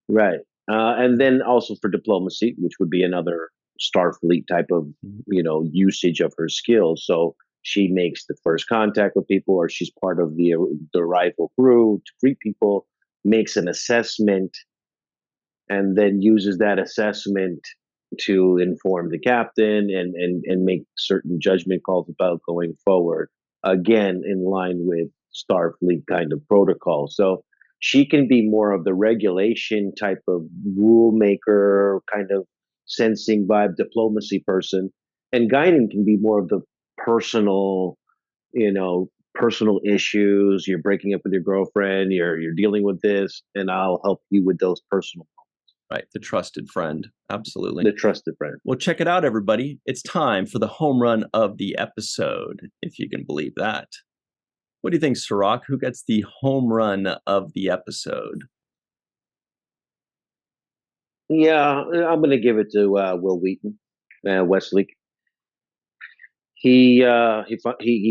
Right. And then also for diplomacy, which would be another Starfleet type of, usage of her skills. So she makes the first contact with people, or she's part of the arrival crew to greet people, makes an assessment, and then uses that assessment to inform the captain and make certain judgment calls about going forward. Again, in line with Starfleet kind of protocol. So she can be more of the regulation type of rule maker, kind of sensing vibe diplomacy person. And Guinan can be more of the personal, personal issues. You're breaking up with your girlfriend, you're dealing with this, and I'll help you with those personal, Right, the trusted friend. Absolutely. the trusted friend. Well, check it out, everybody. It's time for the home run of the episode, if you can believe that. What do you think, Cirroc? Who gets the home run of the episode? Yeah, I'm going to give it to Will Wheaton, Wesley. He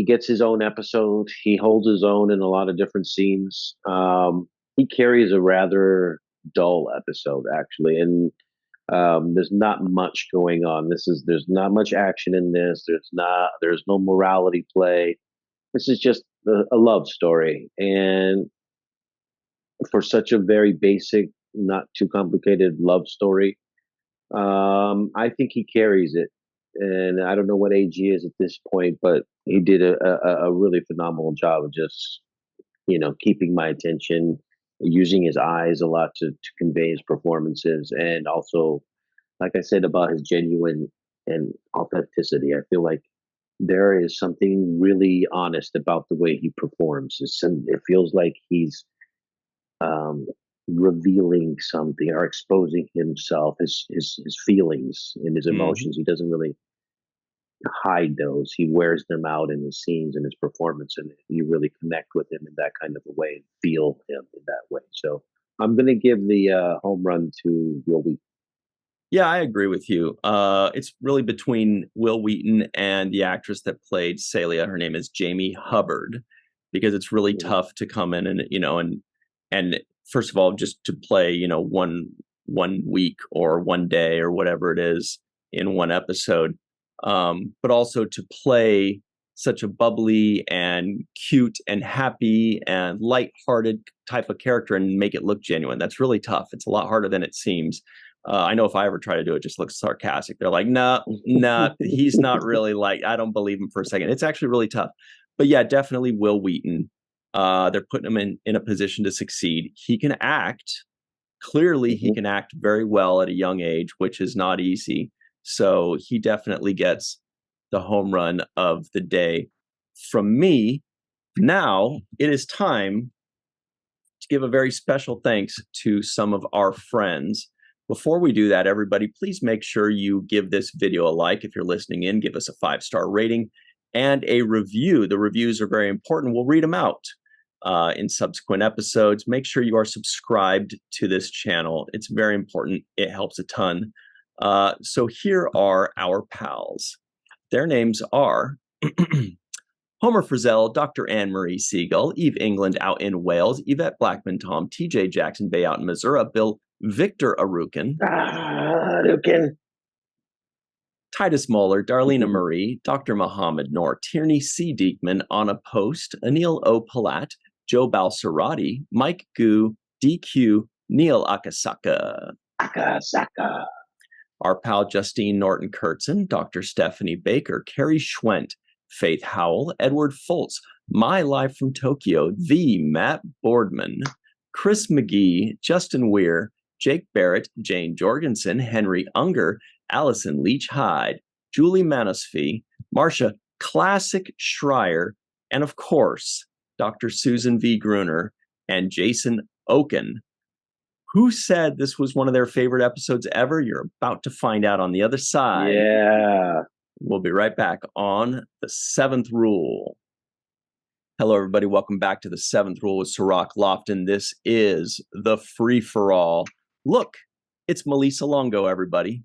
gets his own episode. He holds his own in a lot of different scenes. He carries a rather dull episode actually, and there's not much going on. There's not much action in this. There's no morality play. This is just a love story, and for such a very basic, not too complicated love story, I think he carries it. And I don't know what age he is at this point, but he did a really phenomenal job of just, keeping my attention, using his eyes a lot to convey his performances. And also, like I said, about his genuine and authenticity. I feel like there is something really honest about the way he performs. It feels like he's um, revealing something or exposing himself, his feelings and his Mm-hmm. emotions. He doesn't really hide those. He wears them out in his scenes and his performance, and you really connect with him in that kind of a way and feel him in that way. So I'm going to give the home run to Will Wheaton. Yeah, I agree with you. It's really between Will Wheaton and the actress that played Celia. Her name is Jamie Hubbard, because it's really Mhm. tough to come in and first of all, just to play, one week or one day or whatever it is in one episode, but also to play such a bubbly and cute and happy and lighthearted type of character and make it look genuine. That's really tough. It's a lot harder than it seems. I know if I ever try to do it, it just looks sarcastic. They're like, nah, nah, he's not really like, I don't believe him for a second. It's actually really tough. But yeah, definitely Will Wheaton. They're putting him in a position to succeed. He can act. Clearly, he Mhm. can act very well at a young age, which is not easy. So he definitely gets the home run of the day from me. Now it is time to give a very special thanks to some of our friends. Before we do that, everybody, please make sure you give this video a like. If you're listening in, give us a 5-star rating and a review. The reviews are very important. We'll read them out in subsequent episodes. Make sure you are subscribed to this channel. It's very important. It helps a ton. So here are our pals. Their names are Homer Frizzell, Dr. Anne-Marie Siegel, Eve England out in Wales, Yvette Blackman, Tom, TJ Jackson Bay out in Missouri, Bill Victor Arukin, Arukin. Titus Moeller, Darlena Marie, Dr. Muhammad Noor, Tierney C. Diekman, Anna Post, Anil O. Palat, Joe Balsarati, Mike Gu, DQ, Neil Akasaka. Akasaka. Our pal Justine Norton Kurtzen, Dr. Stephanie Baker, Carrie Schwent, Faith Howell, Edward Foltz, My Live from Tokyo, the Matt Boardman, Chris McGee, Justin Weir, Jake Barrett, Jane Jorgensen, Henry Unger, Allison Leach Hyde, Julie Manosfee, Marcia Classic Schreier, and of course, Dr. Susan V. Gruner and Jason Oken. Who said this was one of their favorite episodes ever? You're about to find out on the other side. Yeah. We'll be right back on The Seventh Rule. Hello, everybody. Welcome back to The Seventh Rule with Cirroc Lofton. This is the free-for-all. Look, it's Malissa Longo, everybody.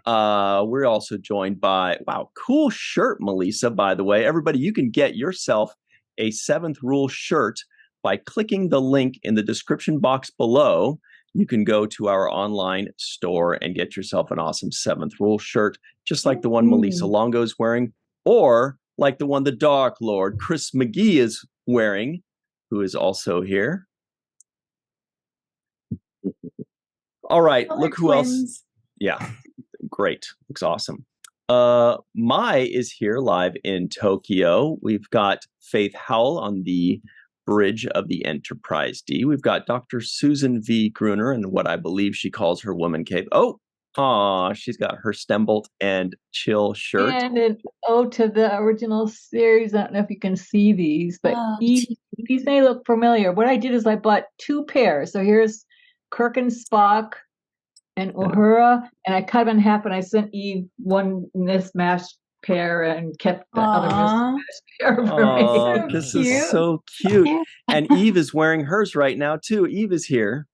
We're also joined by, wow, cool shirt, Malissa, by the way. Everybody, you can get yourself a Seventh Rule shirt by clicking the link in the description box below. You can go to our online store and get yourself an awesome Seventh Rule shirt, just like the one Malissa Longo is wearing, or like the one the Dark Lord Chris McGee is wearing, who is also here. All right, look who else. Yeah, great. Looks awesome. Mai is here live in Tokyo. We've got Faith Howell on the bridge of the Enterprise D. We've got Dr. Susan V. Gruner and what I believe she calls her woman cave. She's got her Stembolt and Chill shirt. And an ode to the original series. I don't know if you can see these, but these may look familiar. What I did is I bought 2 pairs. So here's Kirk and Spock and Uhura, and I cut them in half and I sent Eve one mismatched pair and kept the other mismatched pair for me. This is so cute. And Eve is wearing hers right now too. Eve is here.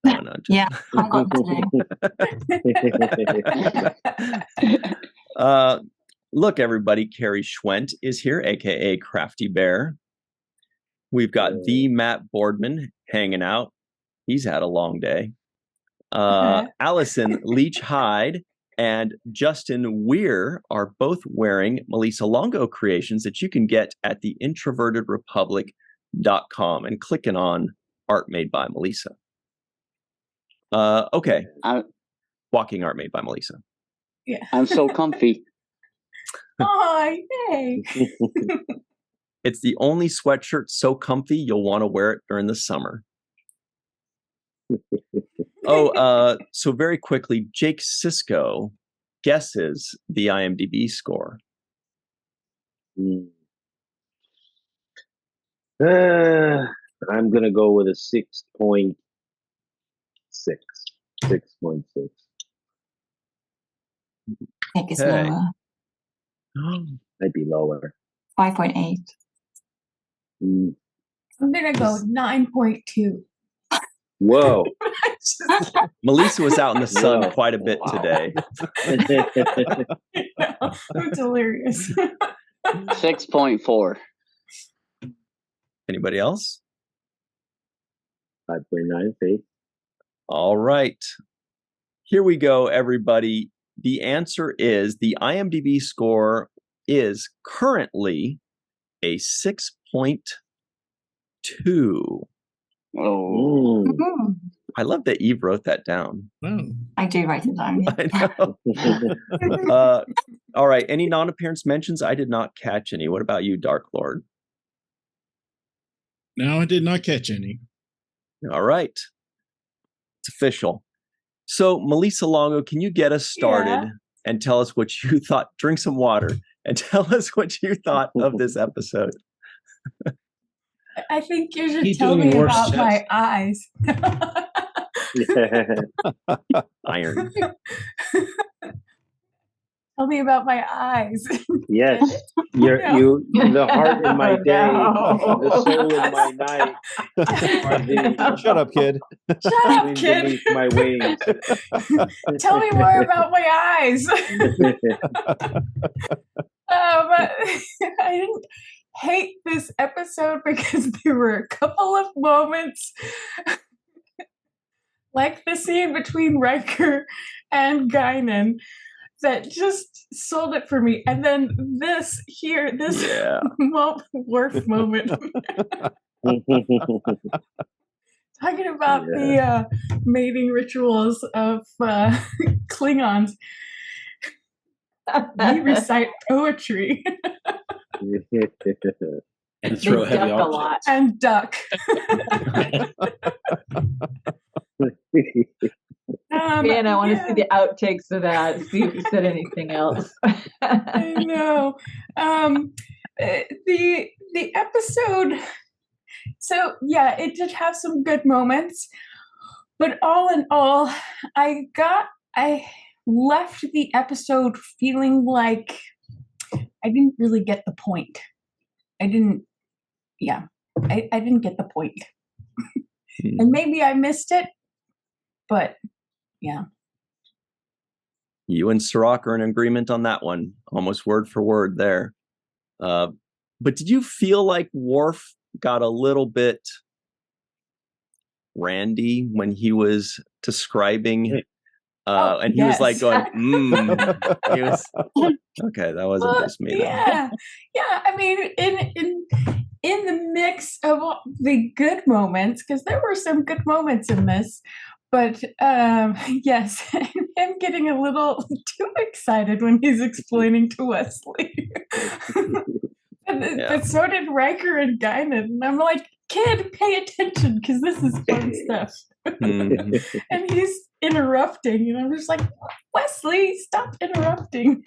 Oh, no, yeah, I got today. Look, everybody, Carrie Schwent is here, aka Crafty Bear. We've got the Matt Boardman hanging out. He's had a long day. Allison Leach Hyde and Justin Weir are both wearing Malissa Longo creations that you can get at the introvertedrepublic.com and clicking on Art Made by Malissa. Okay. Walking Art Made by Malissa. Yeah. I'm so comfy. Oh, yay. It's the only sweatshirt so comfy you'll want to wear it during the summer. So very quickly, Jake Sisko guesses the IMDb score. I'm going to go with a 6.6. 6.6. I think it's lower. Might be lower. 5.8. I'm going to go 9.2. Whoa. Melissa was out in the sun quite a bit today. It's hilarious. 6.4. Anybody else? 5.9, Faith. All right. Here we go, everybody. The answer is the IMDb score is currently a 6.2. Oh. I love that Eve wrote that down. I do write it down. I know. All right. Any non-appearance mentions? I did not catch any. What about you, Dark Lord? No, I did not catch any. All right. It's official. So, Malissa Longo, can you get us started and tell us what you thought? Drink some water and tell us what you thought of this episode. I think you should tell me about my eyes. Iron. Tell me about my eyes. Yes, the heart in my day, the soul in my night. Shut up, kid. Shut up, kid. Beneath my wings. Tell me more about my eyes. I didn't hate this episode because there were a couple of moments like the scene between Riker and Guinan that just sold it for me. And then this Worf moment. Talking about the mating rituals of Klingons. We recite poetry. And throw heavy a lot. And duck. Man, I want to see the outtakes of that. See if you said anything else. I know. The episode. So yeah, it did have some good moments, but all in all, I left the episode feeling like I didn't really get the point. I didn't get the point. And maybe I missed it, but yeah. You and Cirroc are in agreement on that one, almost word for word there. But did you feel like Worf got a little bit randy when he was describing and he was like going, he was okay, that wasn't just me. Yeah. I mean, in the mix of all the good moments, because there were some good moments in this, but yes, him getting a little too excited when he's explaining to Wesley. But so did Riker and Guinan. And I'm like, kid, pay attention, because this is fun stuff. And he's interrupting, and I'm just like, Wesley, stop interrupting.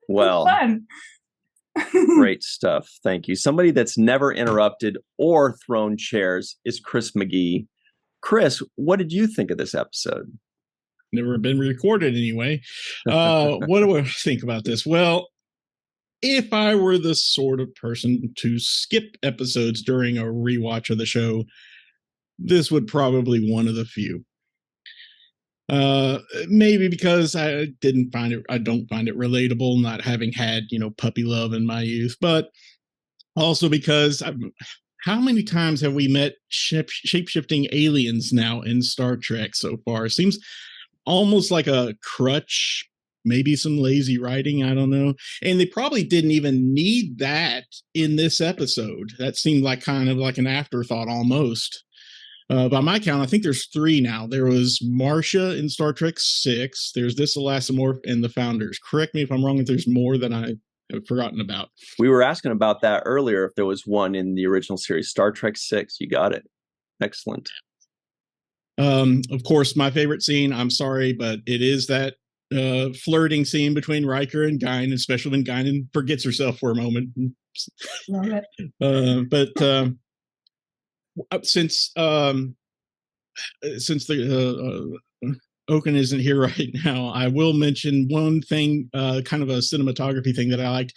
Well, fun. Great stuff. Thank you. Somebody that's never interrupted or thrown chairs is Chris McGee. Chris, what did you think of this episode? Never been recorded anyway. What do I think about this? Well, if I were the sort of person to skip episodes during a rewatch of the show, this would probably be one of the few. Maybe because I don't find it relatable, not having had, puppy love in my youth, but also because how many times have we met shape-shifting aliens now in Star Trek so far? It seems almost like a crutch, maybe some lazy writing, I don't know. And they probably didn't even need that in this episode. That seemed like kind of like an afterthought almost. By my count, I think there's 3 now. There was Marcia in Star Trek 6. There's this Elastomorph and the Founders. Correct me if I'm wrong if there's more than I have forgotten about. We were asking about that earlier, if there was one in the original series. Star Trek 6, you got it. Excellent. Of course, my favorite scene, I'm sorry, but it is that flirting scene between Riker and Guinan, especially when Guinan forgets herself for a moment. Love it. Since the Oaken isn't here right now, I will mention one thing, kind of a cinematography thing that I liked.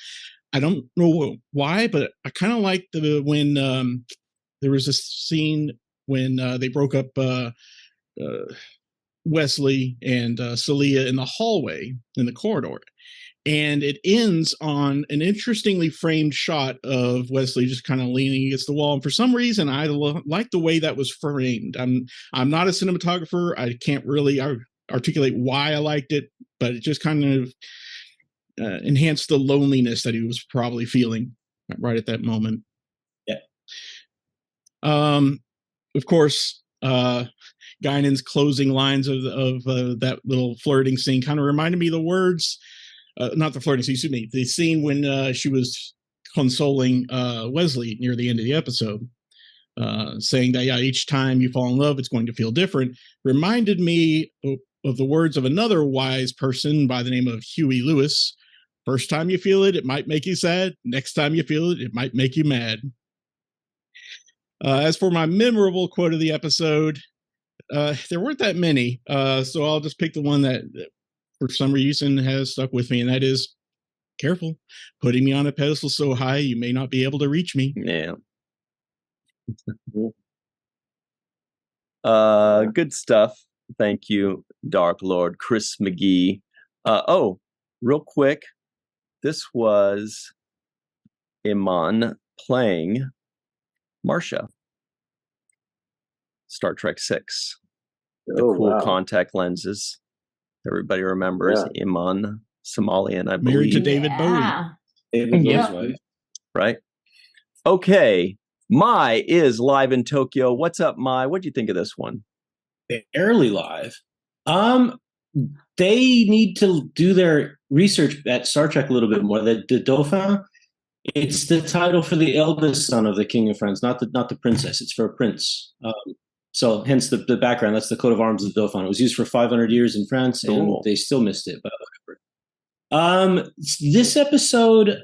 I don't know why, but I kind of liked when there was a scene when they broke up Wesley and Celia in the hallway in the corridor. And it ends on an interestingly framed shot of Wesley just kind of leaning against the wall. And for some reason, I like the way that was framed. I'm not a cinematographer. I can't really articulate why I liked it, but it just kind of enhanced the loneliness that he was probably feeling right at that moment. Yeah. Of course, Guinan's closing lines of that little flirting scene kind of reminded me of the words. Not the flirting scene, excuse me. The scene when she was consoling Wesley near the end of the episode, saying that, each time you fall in love, it's going to feel different, reminded me of the words of another wise person by the name of Huey Lewis. First time you feel it, it might make you sad. Next time you feel it, it might make you mad. As for my memorable quote of the episode, there weren't that many, so I'll just pick the one that for some reason has stuck with me, and that is careful putting me on a pedestal so high you may not be able to reach me. Yeah. Good stuff. Thank you, Dark Lord Chris McGee. Real quick, this was Iman playing Marcia, Star Trek 6. The cool contact lenses. Everybody remembers Iman, Somalian, I believe. Married to David Bowie. David Bowie's wife. Right. Okay. Mai is live in Tokyo. What's up, Mai? What do you think of this one? Barely live. They need to do their research at Star Trek a little bit more. The Dauphin, it's the title for the eldest son of the King of France, not the princess. It's for a prince. So hence the background. That's the coat of arms of the Dauphin. It was used for 500 years in France, and they still missed it. But whatever. This episode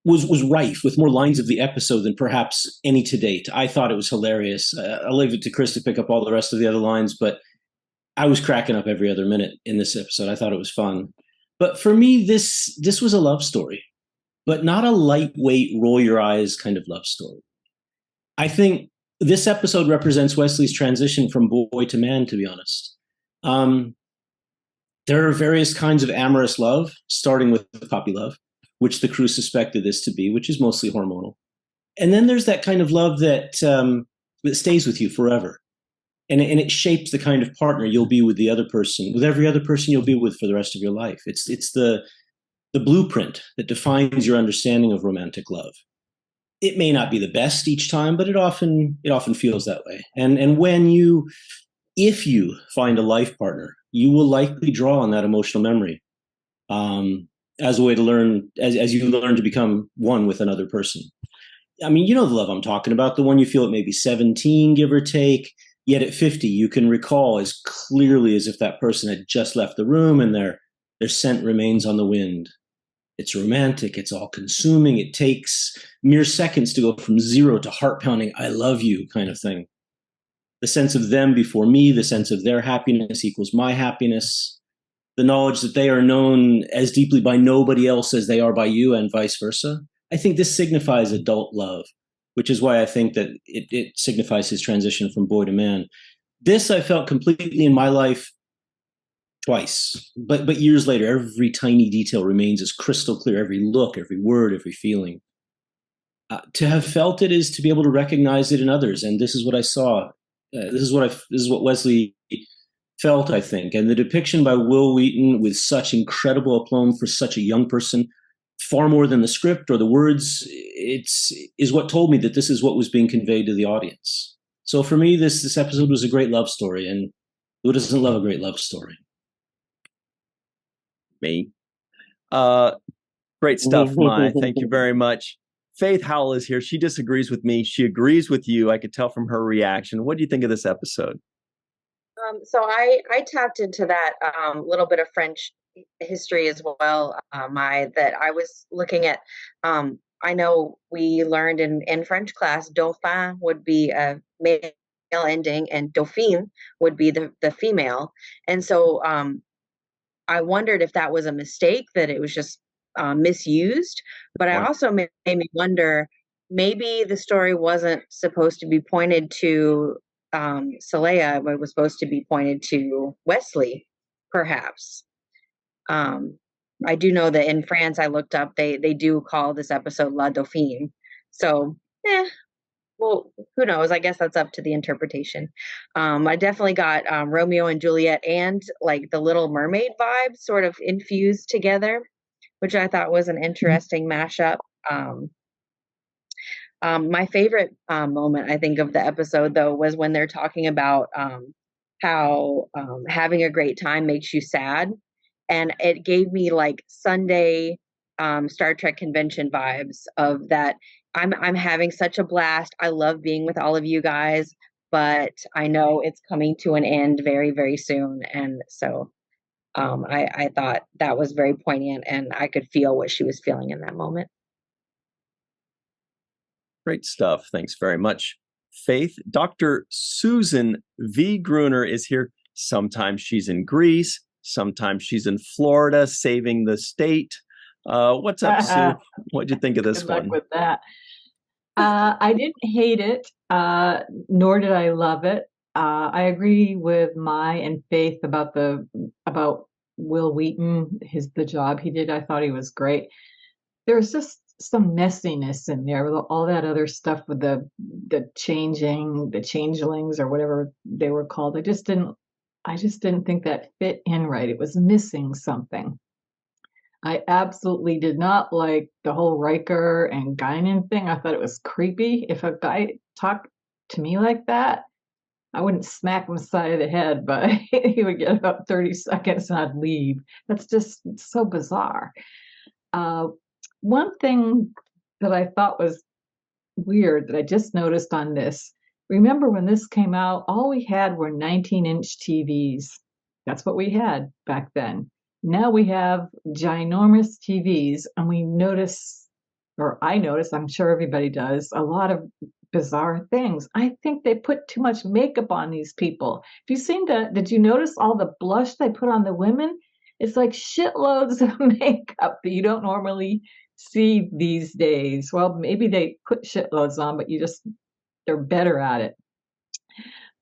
was rife with more lines of the episode than perhaps any to date. I thought it was hilarious. I'll leave it to Chris to pick up all the rest of the other lines, but I was cracking up every other minute in this episode. I thought it was fun. But for me, this was a love story, but not a lightweight, roll your eyes kind of love story. I think this episode represents Wesley's transition from boy to man, to be honest. There are various kinds of amorous love, starting with puppy love, which the crew suspected this to be, which is mostly hormonal. And then there's that kind of love that stays with you forever. And it shapes the kind of partner you'll be with the other person, with every other person you'll be with for the rest of your life. It's the blueprint that defines your understanding of romantic love. It may not be the best each time, but it often feels that way. And if you find a life partner, you will likely draw on that emotional memory as a way to learn, as you learn to become one with another person. I mean, you know the love I'm talking about, the one you feel at maybe 17, give or take. Yet at 50, you can recall as clearly as if that person had just left the room and their scent remains on the wind. It's romantic. It's all-consuming. It takes mere seconds to go from zero to heart-pounding, I love you kind of thing. The sense of them before me, the sense of their happiness equals my happiness. The knowledge that they are known as deeply by nobody else as they are by you and vice versa. I think this signifies adult love, which is why I think that it signifies his transition from boy to man. This I felt completely in my life twice, but years later, every tiny detail remains as crystal clear, every look, every word, every feeling. To have felt it is to be able to recognize it in others, and this is what I saw. This is what Wesley felt, I think. And the depiction by Will Wheaton with such incredible aplomb for such a young person, far more than the script or the words, is what told me that this is what was being conveyed to the audience. So for me, this episode was a great love story, and who doesn't love a great love story? Me. Great stuff, Mai. Thank you very much. Faith Howell is here. She disagrees with me. She agrees with you. I could tell from her reaction. What do you think of this episode? So I tapped into that little bit of French history as well, that I was looking at. I know we learned in French class, Dauphin would be a male ending and Dauphine would be the female. And so I wondered if that was a mistake, that it was just misused. But I also made me wonder, maybe the story wasn't supposed to be pointed to Saleya, but it was supposed to be pointed to Wesley, perhaps. I do know that in France, I looked up, they do call this episode La Dauphine. So, well, who knows? I guess that's up to the interpretation. I definitely got Romeo and Juliet and like the Little Mermaid vibe sort of infused together, which I thought was an interesting mashup. My favorite moment, I think, of the episode, though, was when they're talking about how having a great time makes you sad. And it gave me like Sunday Star Trek convention vibes of that. I'm having such a blast. I love being with all of you guys, but I know it's coming to an end very, very soon. And so I thought that was very poignant, and I could feel what she was feeling in that moment. Great stuff. Thanks very much, Faith. Dr. Susan V. Gruner is here. Sometimes she's in Greece. Sometimes she's in Florida saving the state. What's up, Sue? What'd you think of this Good luck one? with that. I didn't hate it, nor did I love it. I agree with Mai and Faith about Will Wheaton, the job he did. I thought he was great. There's just some messiness in there with all that other stuff with the changelings or whatever they were called. I just didn't think that fit in right. It was missing something. I absolutely did not like the whole Riker and Guinan thing. I thought it was creepy. If a guy talked to me like that, I wouldn't smack him side of the head, but he would get about 30 seconds and I'd leave. That's just so bizarre. One thing that I thought was weird that I just noticed on this, remember when this came out, all we had were 19-inch TVs. That's what we had back then. Now we have ginormous TVs, and we notice, or I notice, I'm sure everybody does, a lot of bizarre things. I think they put too much makeup on these people. Did you notice all the blush they put on the women? It's like shitloads of makeup that you don't normally see these days. Well, maybe they put shitloads on, but they're better at it.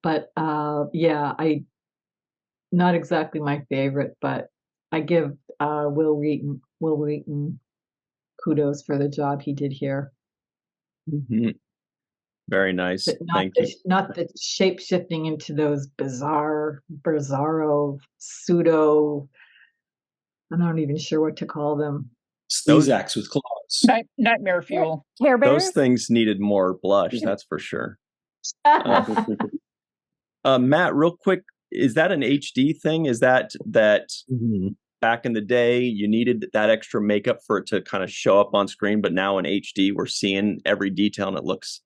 But yeah, not exactly my favorite, but I give Will Wheaton kudos for the job he did here. Mm-hmm. Very nice. Thank you. Not the shape shifting into those bizarro pseudo. I'm not even sure what to call them. Sleazaks with claws. Nightmare fuel. Care Bears? Those things needed more blush, that's for sure. Matt, real quick, is that an HD thing? Is that back in the day you needed that extra makeup for it to kind of show up on screen, but now in HD we're seeing every detail and it looks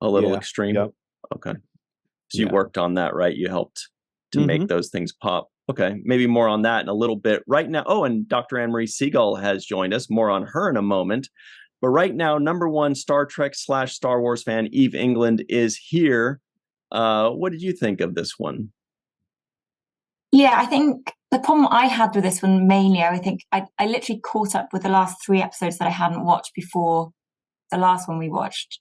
a little extreme? Yep. Okay. So you worked on that, right? You helped to make those things pop. Okay, maybe more on that in a little bit. Right now, and Dr. Anne-Marie Siegel has joined us. More on her in a moment. But right now, #1 Star Trek / Star Wars fan, Eve England, is here. What did you think of this one? Yeah, I think the problem I had with this one mainly, I think I literally caught up with the last 3 episodes that I hadn't watched before the last one we watched.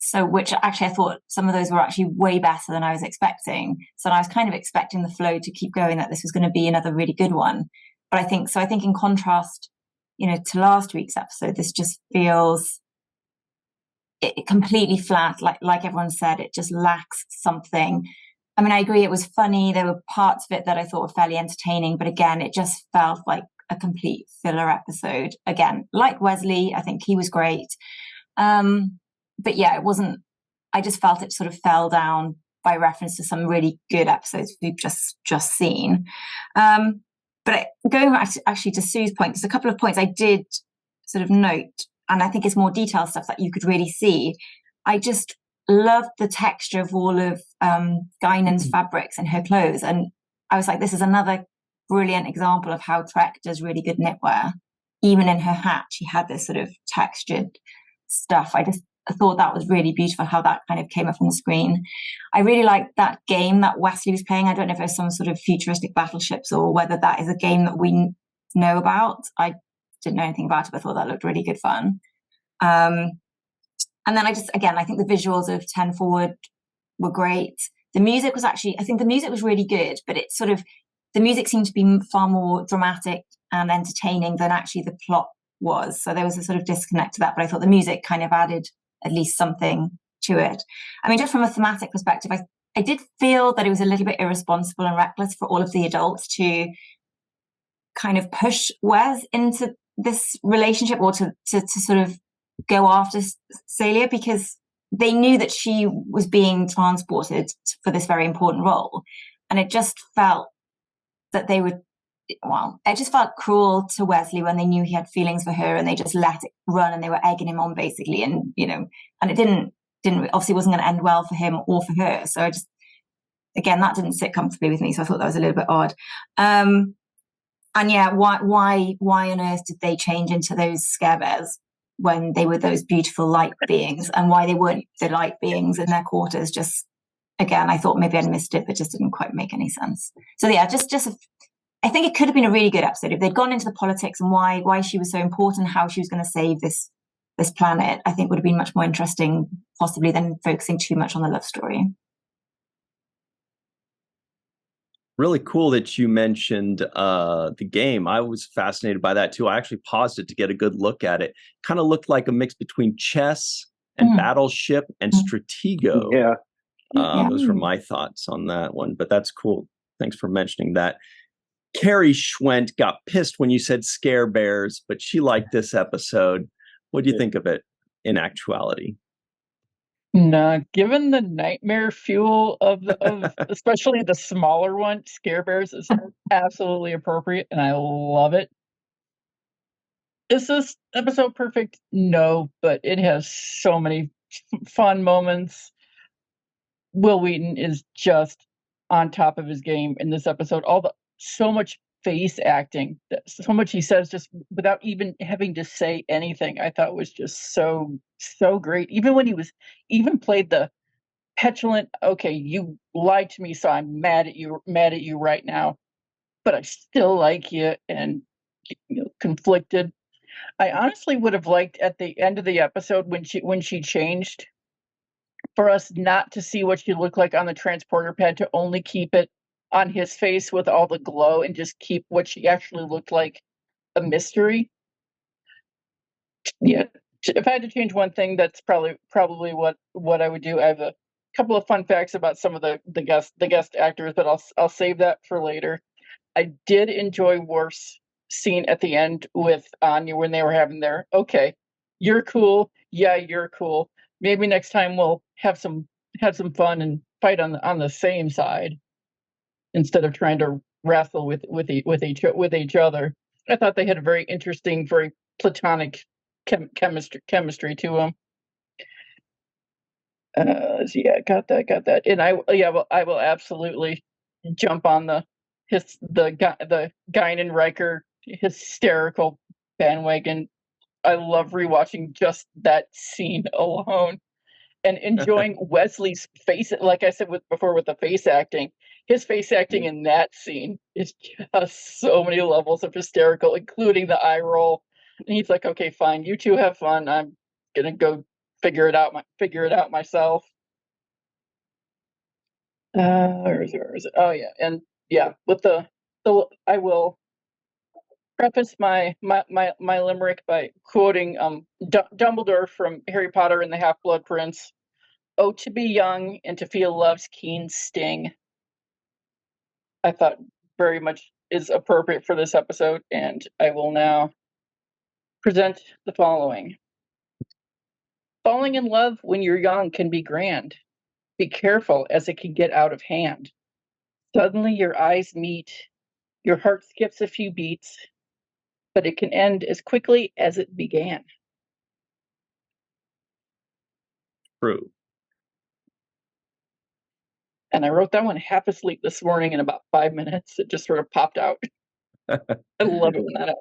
So which actually I thought some of those were actually way better than I was expecting. So I was kind of expecting the flow to keep going, that this was going to be another really good one. But I think in contrast, to last week's episode, this just feels it completely flat. Like everyone said, it just lacks something. I mean, I agree it was funny. There were parts of it that I thought were fairly entertaining, but again, it just felt like a complete filler episode. Again, like Wesley, I think he was great. But yeah, it wasn't, I just felt it sort of fell down by reference to some really good episodes we've just seen. But going back actually to Sue's point, there's a couple of points I did sort of note, and I think it's more detailed stuff that you could really see. I just loved the texture of all of Guinan's fabrics and her clothes. And I was like, this is another brilliant example of how Trek does really good knitwear. Even in her hat, she had this sort of textured stuff. I thought that was really beautiful, how that kind of came up on the screen. I really liked that game that Wesley was playing. I don't know if it was some sort of futuristic battleships or whether that is a game that we know about. I didn't know anything about it, but I thought that looked really good fun. And then I think the visuals of 10 Forward were great. The music was I think the music was really good, but it's sort of, the music seemed to be far more dramatic and entertaining than actually the plot was. So there was a sort of disconnect to that, but I thought the music kind of added at least something to it. I mean, just from a thematic perspective, I did feel that it was a little bit irresponsible and reckless for all of the adults to kind of push Wes into this relationship, or to sort of go after Celia, because they knew that she was being transported for this very important role. And it just felt that it just felt cruel to Wesley when they knew he had feelings for her, and they just let it run, and they were egging him on basically. And, and it didn't obviously wasn't going to end well for him or for her. So again, that didn't sit comfortably with me. So I thought that was a little bit odd. And yeah, why on earth did they change into those scare bears when they were those beautiful light beings, and why they weren't the light beings in their quarters? Just, again, I thought maybe I'd missed it, but just didn't quite make any sense. So yeah, just I think it could have been a really good episode if they'd gone into the politics and why she was so important, how she was going to save this planet. I think would have been much more interesting, possibly, than focusing too much on the love story. Really cool that you mentioned the game. I was fascinated by that too. I actually paused it to get a good look at it. Kind of looked like a mix between chess and Battleship and Stratego. Yeah. Those were my thoughts on that one, but that's cool. Thanks for mentioning that. Carrie Schwent got pissed when you said Scare Bears, but she liked this episode. What do you think of it in actuality? Nah, given the nightmare fuel of especially the smaller one, Scare Bears is absolutely appropriate, and I love it. Is this episode perfect? No, but it has so many fun moments. Will Wheaton is just on top of his game in this episode. So much face acting, so much he says just without even having to say anything. I thought was just so great. Even when he played the petulant, okay, you lied to me, so I'm mad at you right now, but I still like you, and conflicted. I honestly would have liked at the end of the episode when she changed, for us not to see what she looked like on the transporter pad, to only keep it on his face with all the glow and just keep what she actually looked like a mystery. Yeah, if I had to change one thing, that's probably what I would do. I have a couple of fun facts about some of the guest actors, but I'll save that for later. I did enjoy Worf's scene at the end with Anya when they were having their, okay, you're cool, yeah, you're cool. Maybe next time we'll have some fun and fight on the same side instead of trying to wrestle with each other. I thought they had a very interesting, very platonic chemistry to them. Yeah, got that. And I will absolutely jump on the Guinan Riker hysterical bandwagon. I love rewatching just that scene alone and enjoying Wesley's face. Like I said before with the face acting, his face acting in that scene is just so many levels of hysterical, including the eye roll. And he's like, "Okay, fine, you two have fun. I'm gonna go figure it out myself." Where is it? Oh yeah, and yeah, with the I will preface my limerick by quoting Dumbledore from Harry Potter and the Half-Blood Prince. "Oh, to be young and to feel love's keen sting." I thought very much is appropriate for this episode, and I will now present the following. Falling in love when you're young can be grand. Be careful, as it can get out of hand. Suddenly your eyes meet, your heart skips a few beats, but it can end as quickly as it began. True. And I wrote that one half asleep this morning in about 5 minutes. It just sort of popped out. I love it when that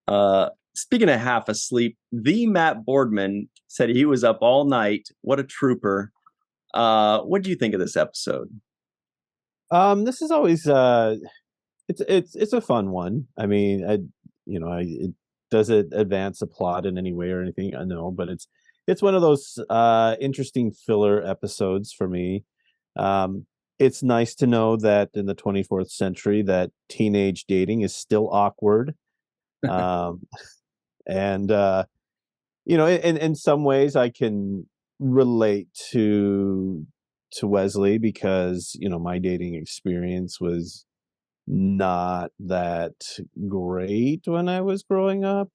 happens. Speaking of half asleep, the Matt Boardman said he was up all night. What a trooper. What do you think of this episode? This is always it's a fun one. I mean, does it advance the plot in any way or anything? I know, but it's one of those interesting filler episodes for me. It's nice to know that in the 24th century that teenage dating is still awkward. And in some ways I can relate to Wesley because my dating experience was not that great when I was growing up.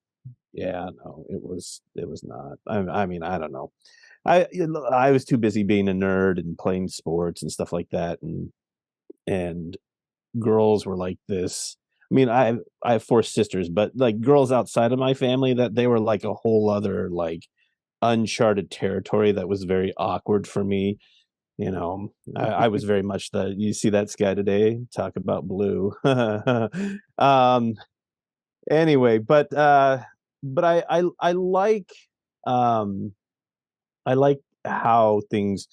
Yeah, no, it was not. I mean, I don't know. I was too busy being a nerd and playing sports and stuff like that, and girls were like this. I mean, I have 4 sisters, but like girls outside of my family, that they were like a whole other like uncharted territory that was very awkward for me. I was very much you see that Sky today, talk about blue. Anyway, but I like I like how things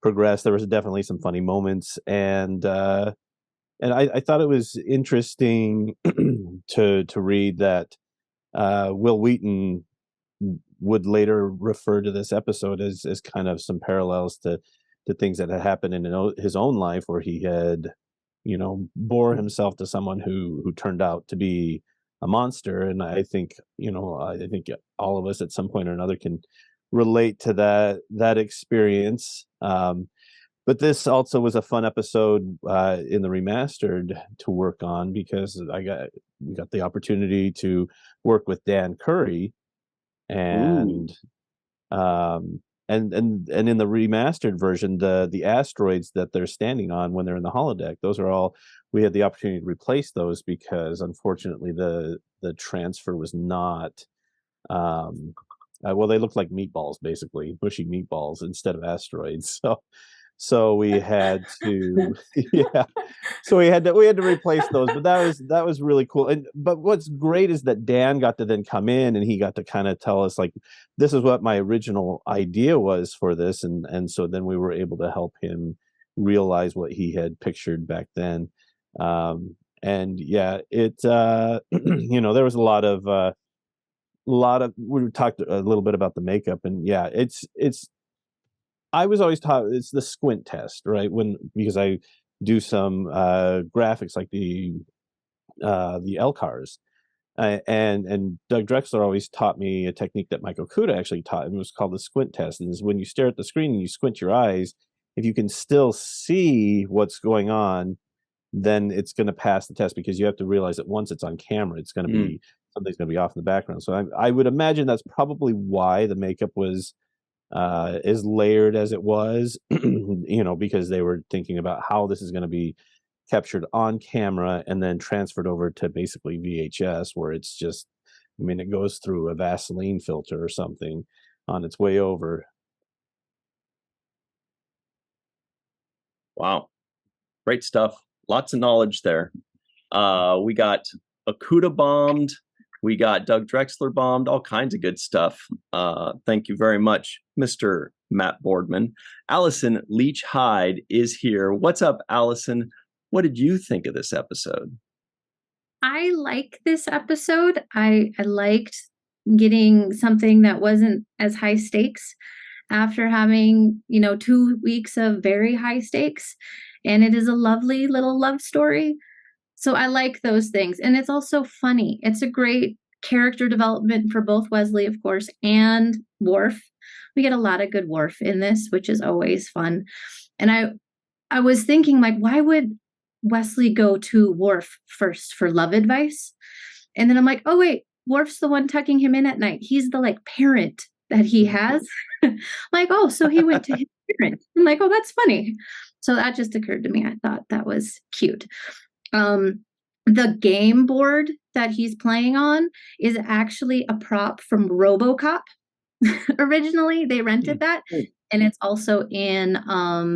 progress. There was definitely some funny moments, and and I thought it was interesting to read that Will Wheaton would later refer to this episode as kind of some parallels to things that had happened in his own life, where he had, bore himself to someone who turned out to be a monster. And I think, I think all of us at some point or another can relate to that experience. But this also was a fun episode in the remastered to work on, because we got the opportunity to work with Dan Curry, and and in the remastered version, the asteroids that they're standing on when they're in the holodeck, those are all, we had the opportunity to replace those, because unfortunately the transfer was not well, they looked like meatballs, basically bushy meatballs instead of asteroids. So we had to yeah, so we had to replace those. But that was really cool. But what's great is that Dan got to then come in, and he got to kind of tell us, like, this is what my original idea was for this, and so then we were able to help him realize what he had pictured back then. And yeah, it there was a lot of we talked a little bit about the makeup, and yeah, it's I was always taught it's the squint test, right? Because I do some graphics like the LCARs, and Doug Drexler always taught me a technique that Mike Okuda actually taught, and it was called the squint test. And is when you stare at the screen and you squint your eyes, if you can still see what's going on, then it's going to pass the test, because you have to realize that once it's on camera, it's going to be something's going to be off in the background. So I would imagine that's probably why the makeup was as layered as it was, because they were thinking about how this is going to be captured on camera and then transferred over to basically VHS, where it's just, it goes through a Vaseline filter or something on its way over. Wow. Great stuff. Lots of knowledge there. We got Okuda bombed. We got Doug Drexler bombed, all kinds of good stuff. Thank you very much, Mr. Matt Boardman. Allison Leach Hyde is here. What's up, Allison? What did you think of this episode? I like this episode. I liked getting something that wasn't as high stakes after having, 2 weeks of very high stakes. And it is a lovely little love story. So I like those things. And it's also funny. It's a great character development for both Wesley, of course, and Worf. We get a lot of good Worf in this, which is always fun. And I was thinking, like, why would Wesley go to Worf first for love advice? And then I'm like, oh, wait, Worf's the one tucking him in at night. He's the, parent that he has. Like, oh, so he went to his parent. I'm like, oh, that's funny. So that just occurred to me. I thought that was cute. The game board that he's playing on is actually a prop from RoboCop. Originally, they rented that, and it's also in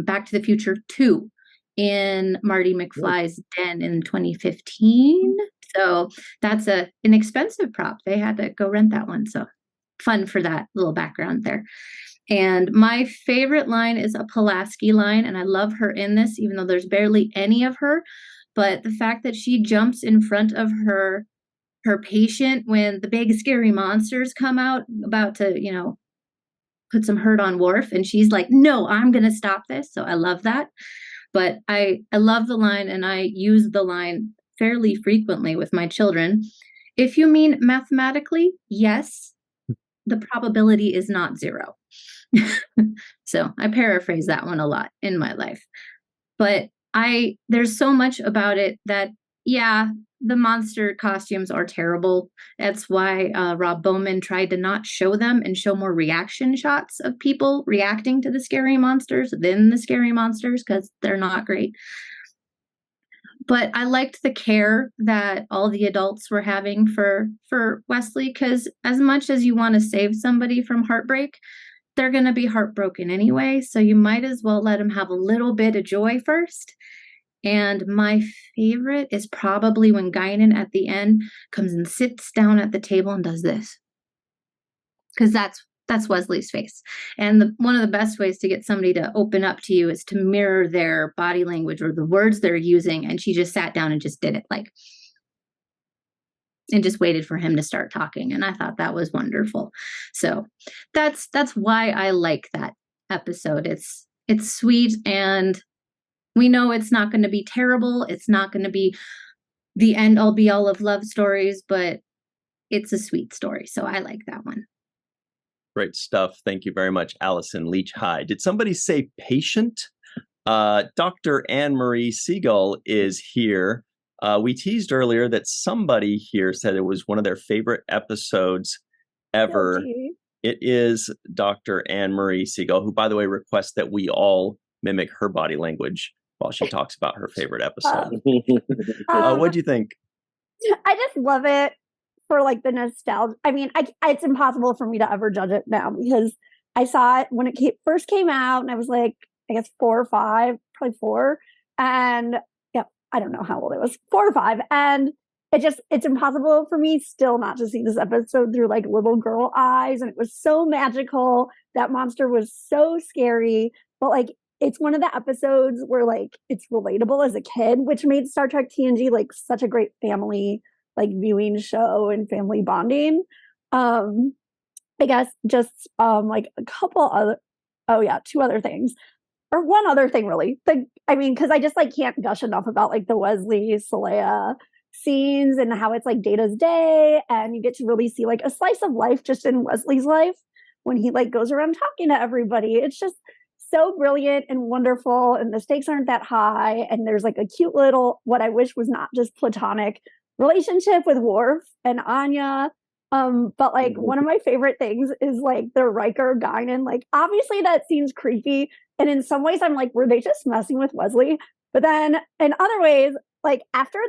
Back to the Future 2 in Marty McFly's den in 2015. So that's an expensive prop. They had to go rent that one. So fun for that little background there. And my favorite line is a Pulaski line, and I love her in this, even though there's barely any of her. But the fact that she jumps in front of her patient when the big scary monsters come out about to, put some hurt on Worf, and she's like, no, I'm going to stop this. So I love that. But I love the line, and I use the line fairly frequently with my children. If you mean mathematically, yes, the probability is not 0. So I paraphrase that one a lot in my life. But there's so much about it that, yeah, the monster costumes are terrible. That's why Rob Bowman tried to not show them and show more reaction shots of people reacting to the scary monsters than the scary monsters, because they're not great. But I liked the care that all the adults were having for Wesley, because as much as you want to save somebody from heartbreak, they're going to be heartbroken anyway. So you might as well let them have a little bit of joy first. And my favorite is probably when Guinan at the end comes and sits down at the table and does this. Because that's That's Wesley's face. And one of the best ways to get somebody to open up to you is to mirror their body language or the words they're using. And she just sat down and just did it, like, and just waited for him to start talking. And I thought that was wonderful. So that's why I like that episode. It's sweet, and we know it's not going to be terrible. It's not going to be the end all be all of love stories, but it's a sweet story. So I like that one. Great stuff. Thank you very much, Allison Leach High. Did somebody say patient? Dr. Anne-Marie Siegel is here. We teased earlier that somebody here said it was one of their favorite episodes ever. Okay. It is Dr. Anne-Marie Siegel, who, by the way, requests that we all mimic her body language while she talks about her favorite episode. What do you think? I just love it for like the nostalgia. I mean, it's impossible for me to ever judge it now because I saw it when it first came out, and I was like, I guess 4 or 5, probably 4, and yeah, I don't know how old it was, 4 or 5, and it's impossible for me still not to see this episode through like little girl eyes. And it was so magical. That monster was so scary, but like, it's one of the episodes where like, it's relatable as a kid, which made Star Trek TNG like such a great family, like viewing show and family bonding. I guess just, like a couple other, 2 other things, or one other thing really. Cause I just like can't gush enough about like the Wesley Saleya scenes and how it's like Data's day, and you get to really see like a slice of life just in Wesley's life when he like goes around talking to everybody. It's just so brilliant and wonderful, and the stakes aren't that high, and there's like a cute little, what I wish was not just platonic, relationship with Worf and Anya. But like one of my favorite things is like the Riker Guinan, like obviously that seems creepy, and in some ways I'm like, were they just messing with Wesley? But then in other ways, like after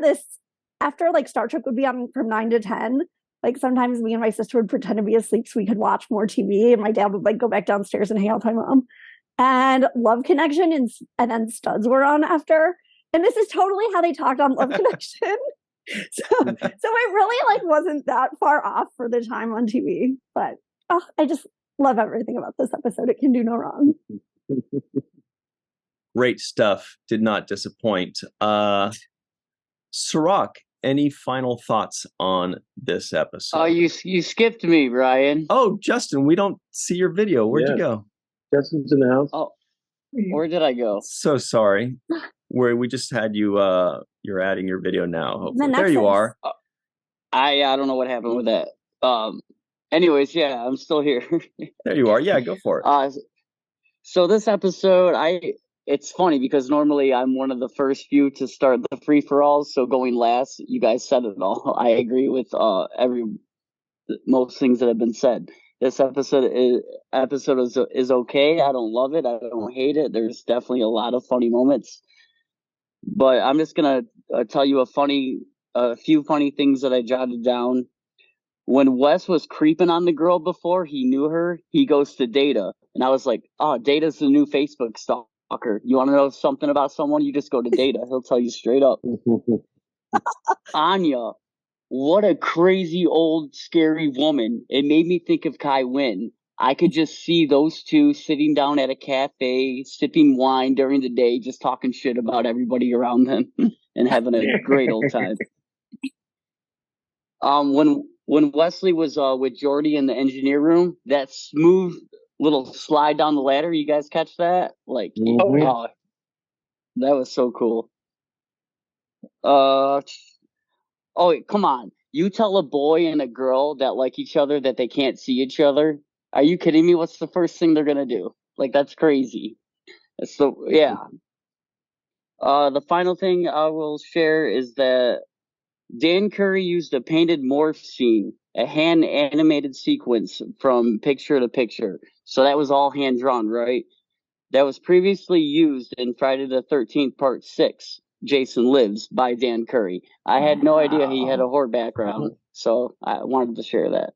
like Star Trek would be on from 9 to 10, like sometimes me and my sister would pretend to be asleep so we could watch more TV, and my dad would like go back downstairs and hang out with my mom. And Love Connection and then Studs were on after, and this is totally how they talked on Love Connection. So it really like wasn't that far off for the time on TV. But I just love everything about this episode. It can do no wrong. Great stuff. Did not disappoint. Cirroc, any final thoughts on this episode? Oh, you skipped me, Ryan. Oh, Justin, we don't see your video. Where'd you go? Justin's in the house. Oh, where did I go? So sorry. Where we just had you. You're adding your video now. Hopefully. There you are. I don't know what happened with that. Anyways, yeah, I'm still here. There you are. Yeah, go for it. So this episode, it's funny because normally I'm one of the first few to start the free-for-alls, so going last, you guys said it all. I agree with most things that have been said. This episode is okay. I don't love it. I don't hate it. There's definitely a lot of funny moments. But I'm just going to tell you a few funny things that I jotted down. When Wes was creeping on the girl before he knew her, he goes to Data. And I was like, oh, Data's the new Facebook stalker. You want to know something about someone? You just go to Data. He'll tell you straight up. Anya, what a crazy old scary woman. It made me think of Kai Wynn. I could just see those two sitting down at a cafe, sipping wine during the day, just talking shit about everybody around them and having a great old time. When Wesley was with Geordi in the engineer room, that smooth little slide down the ladder, you guys catch that? Like, that was so cool. Oh, come on. You tell a boy and a girl that like each other that they can't see each other. Are you kidding me? What's the first thing they're going to do? Like, that's crazy. So, yeah. The final thing I will share is that Dan Curry used a painted morph scene, a hand animated sequence from picture to picture. So that was all hand drawn, right? That was previously used in Friday the 13th Part 6, Jason Lives, by Dan Curry. I had no idea he had a horror background, so I wanted to share that.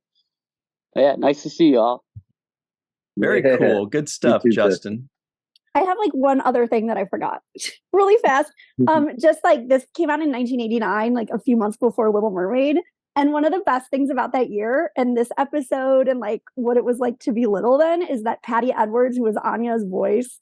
But yeah, nice to see y'all. Very cool. Good stuff, Justin. I have like one other thing that I forgot really fast. Just like this came out in 1989, like a few months before Little Mermaid. And one of the best things about that year and this episode and like what it was like to be little then is that Patty Edwards, who was Anya's voice,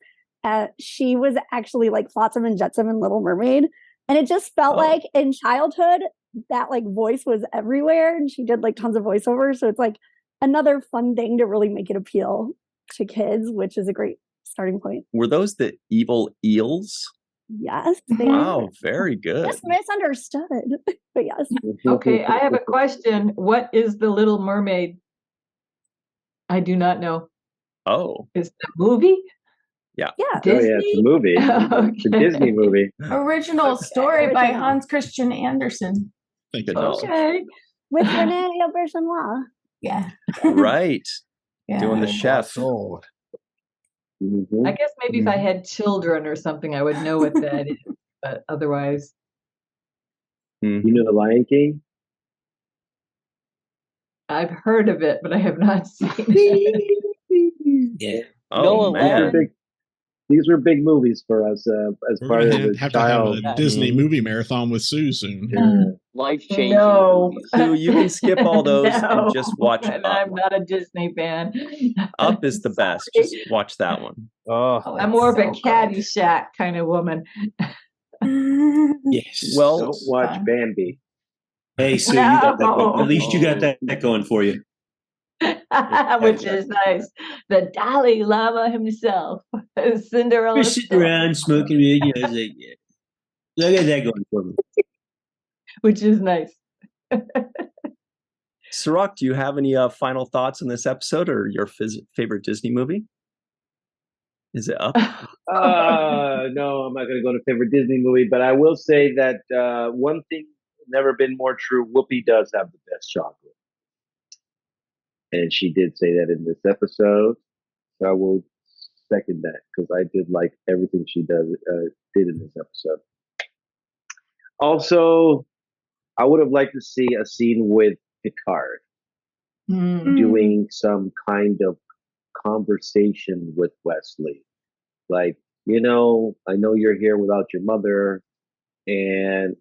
she was actually like Flotsam and Jetsam in Little Mermaid. And it just felt like in childhood, that like voice was everywhere. And she did like tons of voiceovers. So it's like another fun thing to really make it appeal to kids, which is a great starting point. Were those the evil eels? Yes. Wow, very good. Just misunderstood, but yes. Okay, I have a question. What is The Little Mermaid? I do not know. Oh. Is it a movie? Yeah. Yeah. Disney? Oh, yeah, it's a movie. Okay. It's a Disney movie. Original story by Hans Christian Andersen. Thank you. Okay. With Renee Auberjonois. Yeah. Right. Yeah. Doing the chef. Mhm. I guess maybe if I had children or something, I would know what that is. But otherwise, You know The Lion King? I've heard of it, but I have not seen it. Yeah. Oh, man. These were big movies for us as We're part of going to the have child. a Disney movie marathon with Sue soon. Life-changing No. movies. Sue, you can skip all those and No, just watch and Up. I'm not a Disney fan. Up is the best. Just watch that one. Oh, I'm more of a Caddyshack kind of woman. Yes. Well, Don't watch Bambi. Hey, Sue, you got that No. at least you got that going for you. Which is nice. The Dalai Lama himself, Cinderella. We're sitting around smoking, you know, it's like, yeah. I got that going for me. Which is nice. Cirroc, do you have any final thoughts on this episode or your favorite Disney movie? Is it Up? No, I'm not going to go to favorite Disney movie, but I will say that one thing never been more true. Whoopi does have the best chocolate, and she did say that in this episode. So I will second that because I did like everything she did in this episode. Also, I would have liked to see a scene with Picard doing some kind of conversation with Wesley. Like, I know you're here without your mother, and,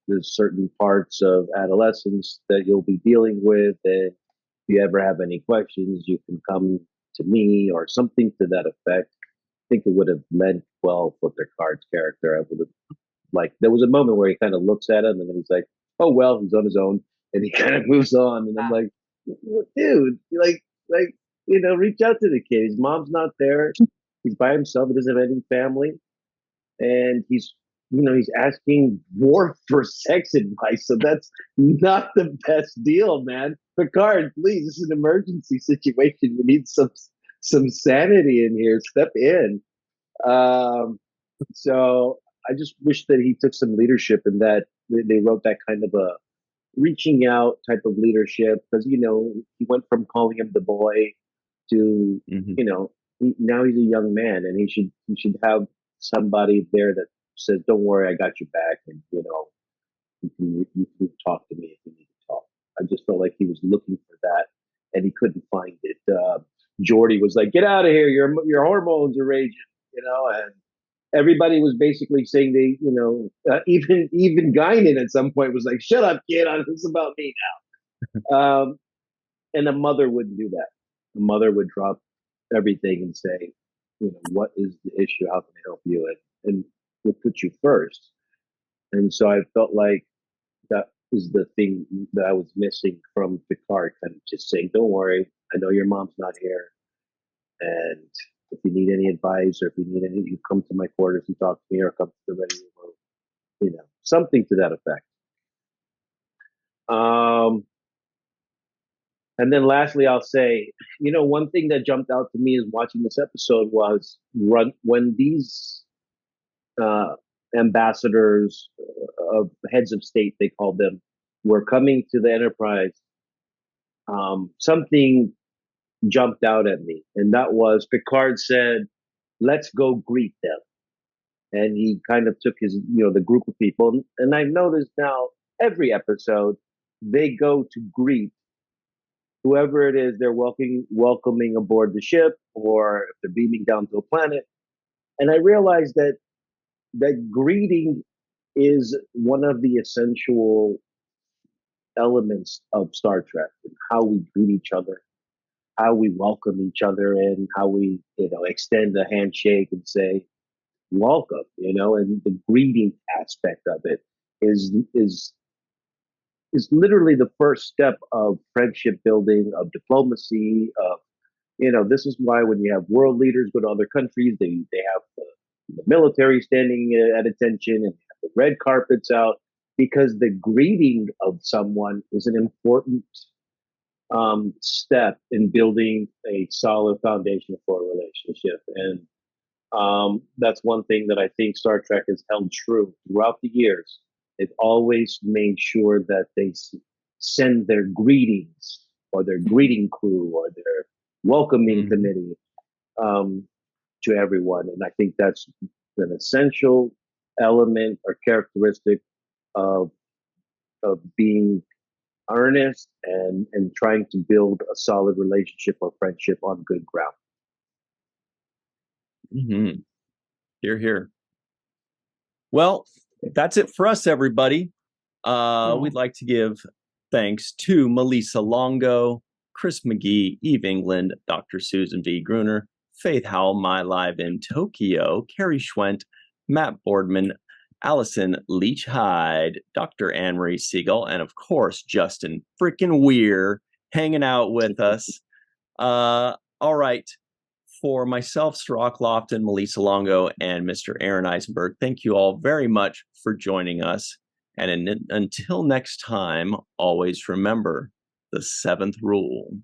there's certain parts of adolescence that you'll be dealing with. And if you ever have any questions, you can come to me or something to that effect. I think it would have meant well for Picard's character. I would have there was a moment where he kind of looks at him and then he's like, oh, well, he's on his own. And he kind of moves on. And I'm like, dude, reach out to the kid. His mom's not there. He's by himself. He doesn't have any family. And he's asking Worf for sex advice. So that's not the best deal, man. Picard, please, this is an emergency situation. We need some sanity in here. Step in. So I just wish that he took some leadership in that they wrote that kind of a reaching out type of leadership, because he went from calling him the boy to now he's a young man, and he should have somebody there that says, don't worry, I got your back, and you can talk to me if you need to talk. I just felt like he was looking for that and he couldn't find it. Geordi was like, get out of here, your hormones are raging, and everybody was basically saying even Guinan at some point was like, shut up, kid, it's about me now. And a mother wouldn't do that. A mother would drop everything and say, what is the issue? How can I help you? And we'll put you first. And so I felt like that is the thing that I was missing from Picard, kind of just saying, don't worry, I know your mom's not here. And if you need any advice or if you need any, you come to my quarters and talk to me, or come to the ready room, something to that effect. And then lastly, I'll say, one thing that jumped out to me is watching this episode was when these ambassadors of heads of state, they called them, were coming to the Enterprise, something jumped out at me. And that was Picard said, let's go greet them. And he kind of took his, the group of people. And I've noticed now every episode, they go to greet whoever it is they're welcoming aboard the ship, or if they're beaming down to a planet. And I realized that greeting is one of the essential elements of Star Trek and how we greet each other, how we welcome each other, and how we, extend a handshake and say welcome, and the greeting aspect of it is literally the first step of friendship building, of diplomacy, of this is why when you have world leaders go to other countries, they have the military standing at attention and the red carpets out, because the greeting of someone is an important step in building a solid foundation for a relationship. And that's one thing that I think Star Trek has held true throughout the years. They've always made sure that they send their greetings or their greeting crew or their welcoming committee to everyone. And I think that's an essential element or characteristic of being earnest and trying to build a solid relationship or friendship on good ground. Mm-hmm. Hear, hear. Well, that's it for us, everybody. We'd like to give thanks to Malissa Longo, Chris McGee, Eve England, Dr. Susan V. Gruner, Faith Howell, My Live in Tokyo, Carrie Schwent, Matt Boardman, Allison Leach Hyde, Dr. Anne-Marie Siegel, and of course, Justin freaking Weir hanging out with us. All right. For myself, Cirroc Lofton, Malissa Longo, and Mr. Aaron Eisenberg, thank you all very much for joining us. And until next time, always remember the 7th rule.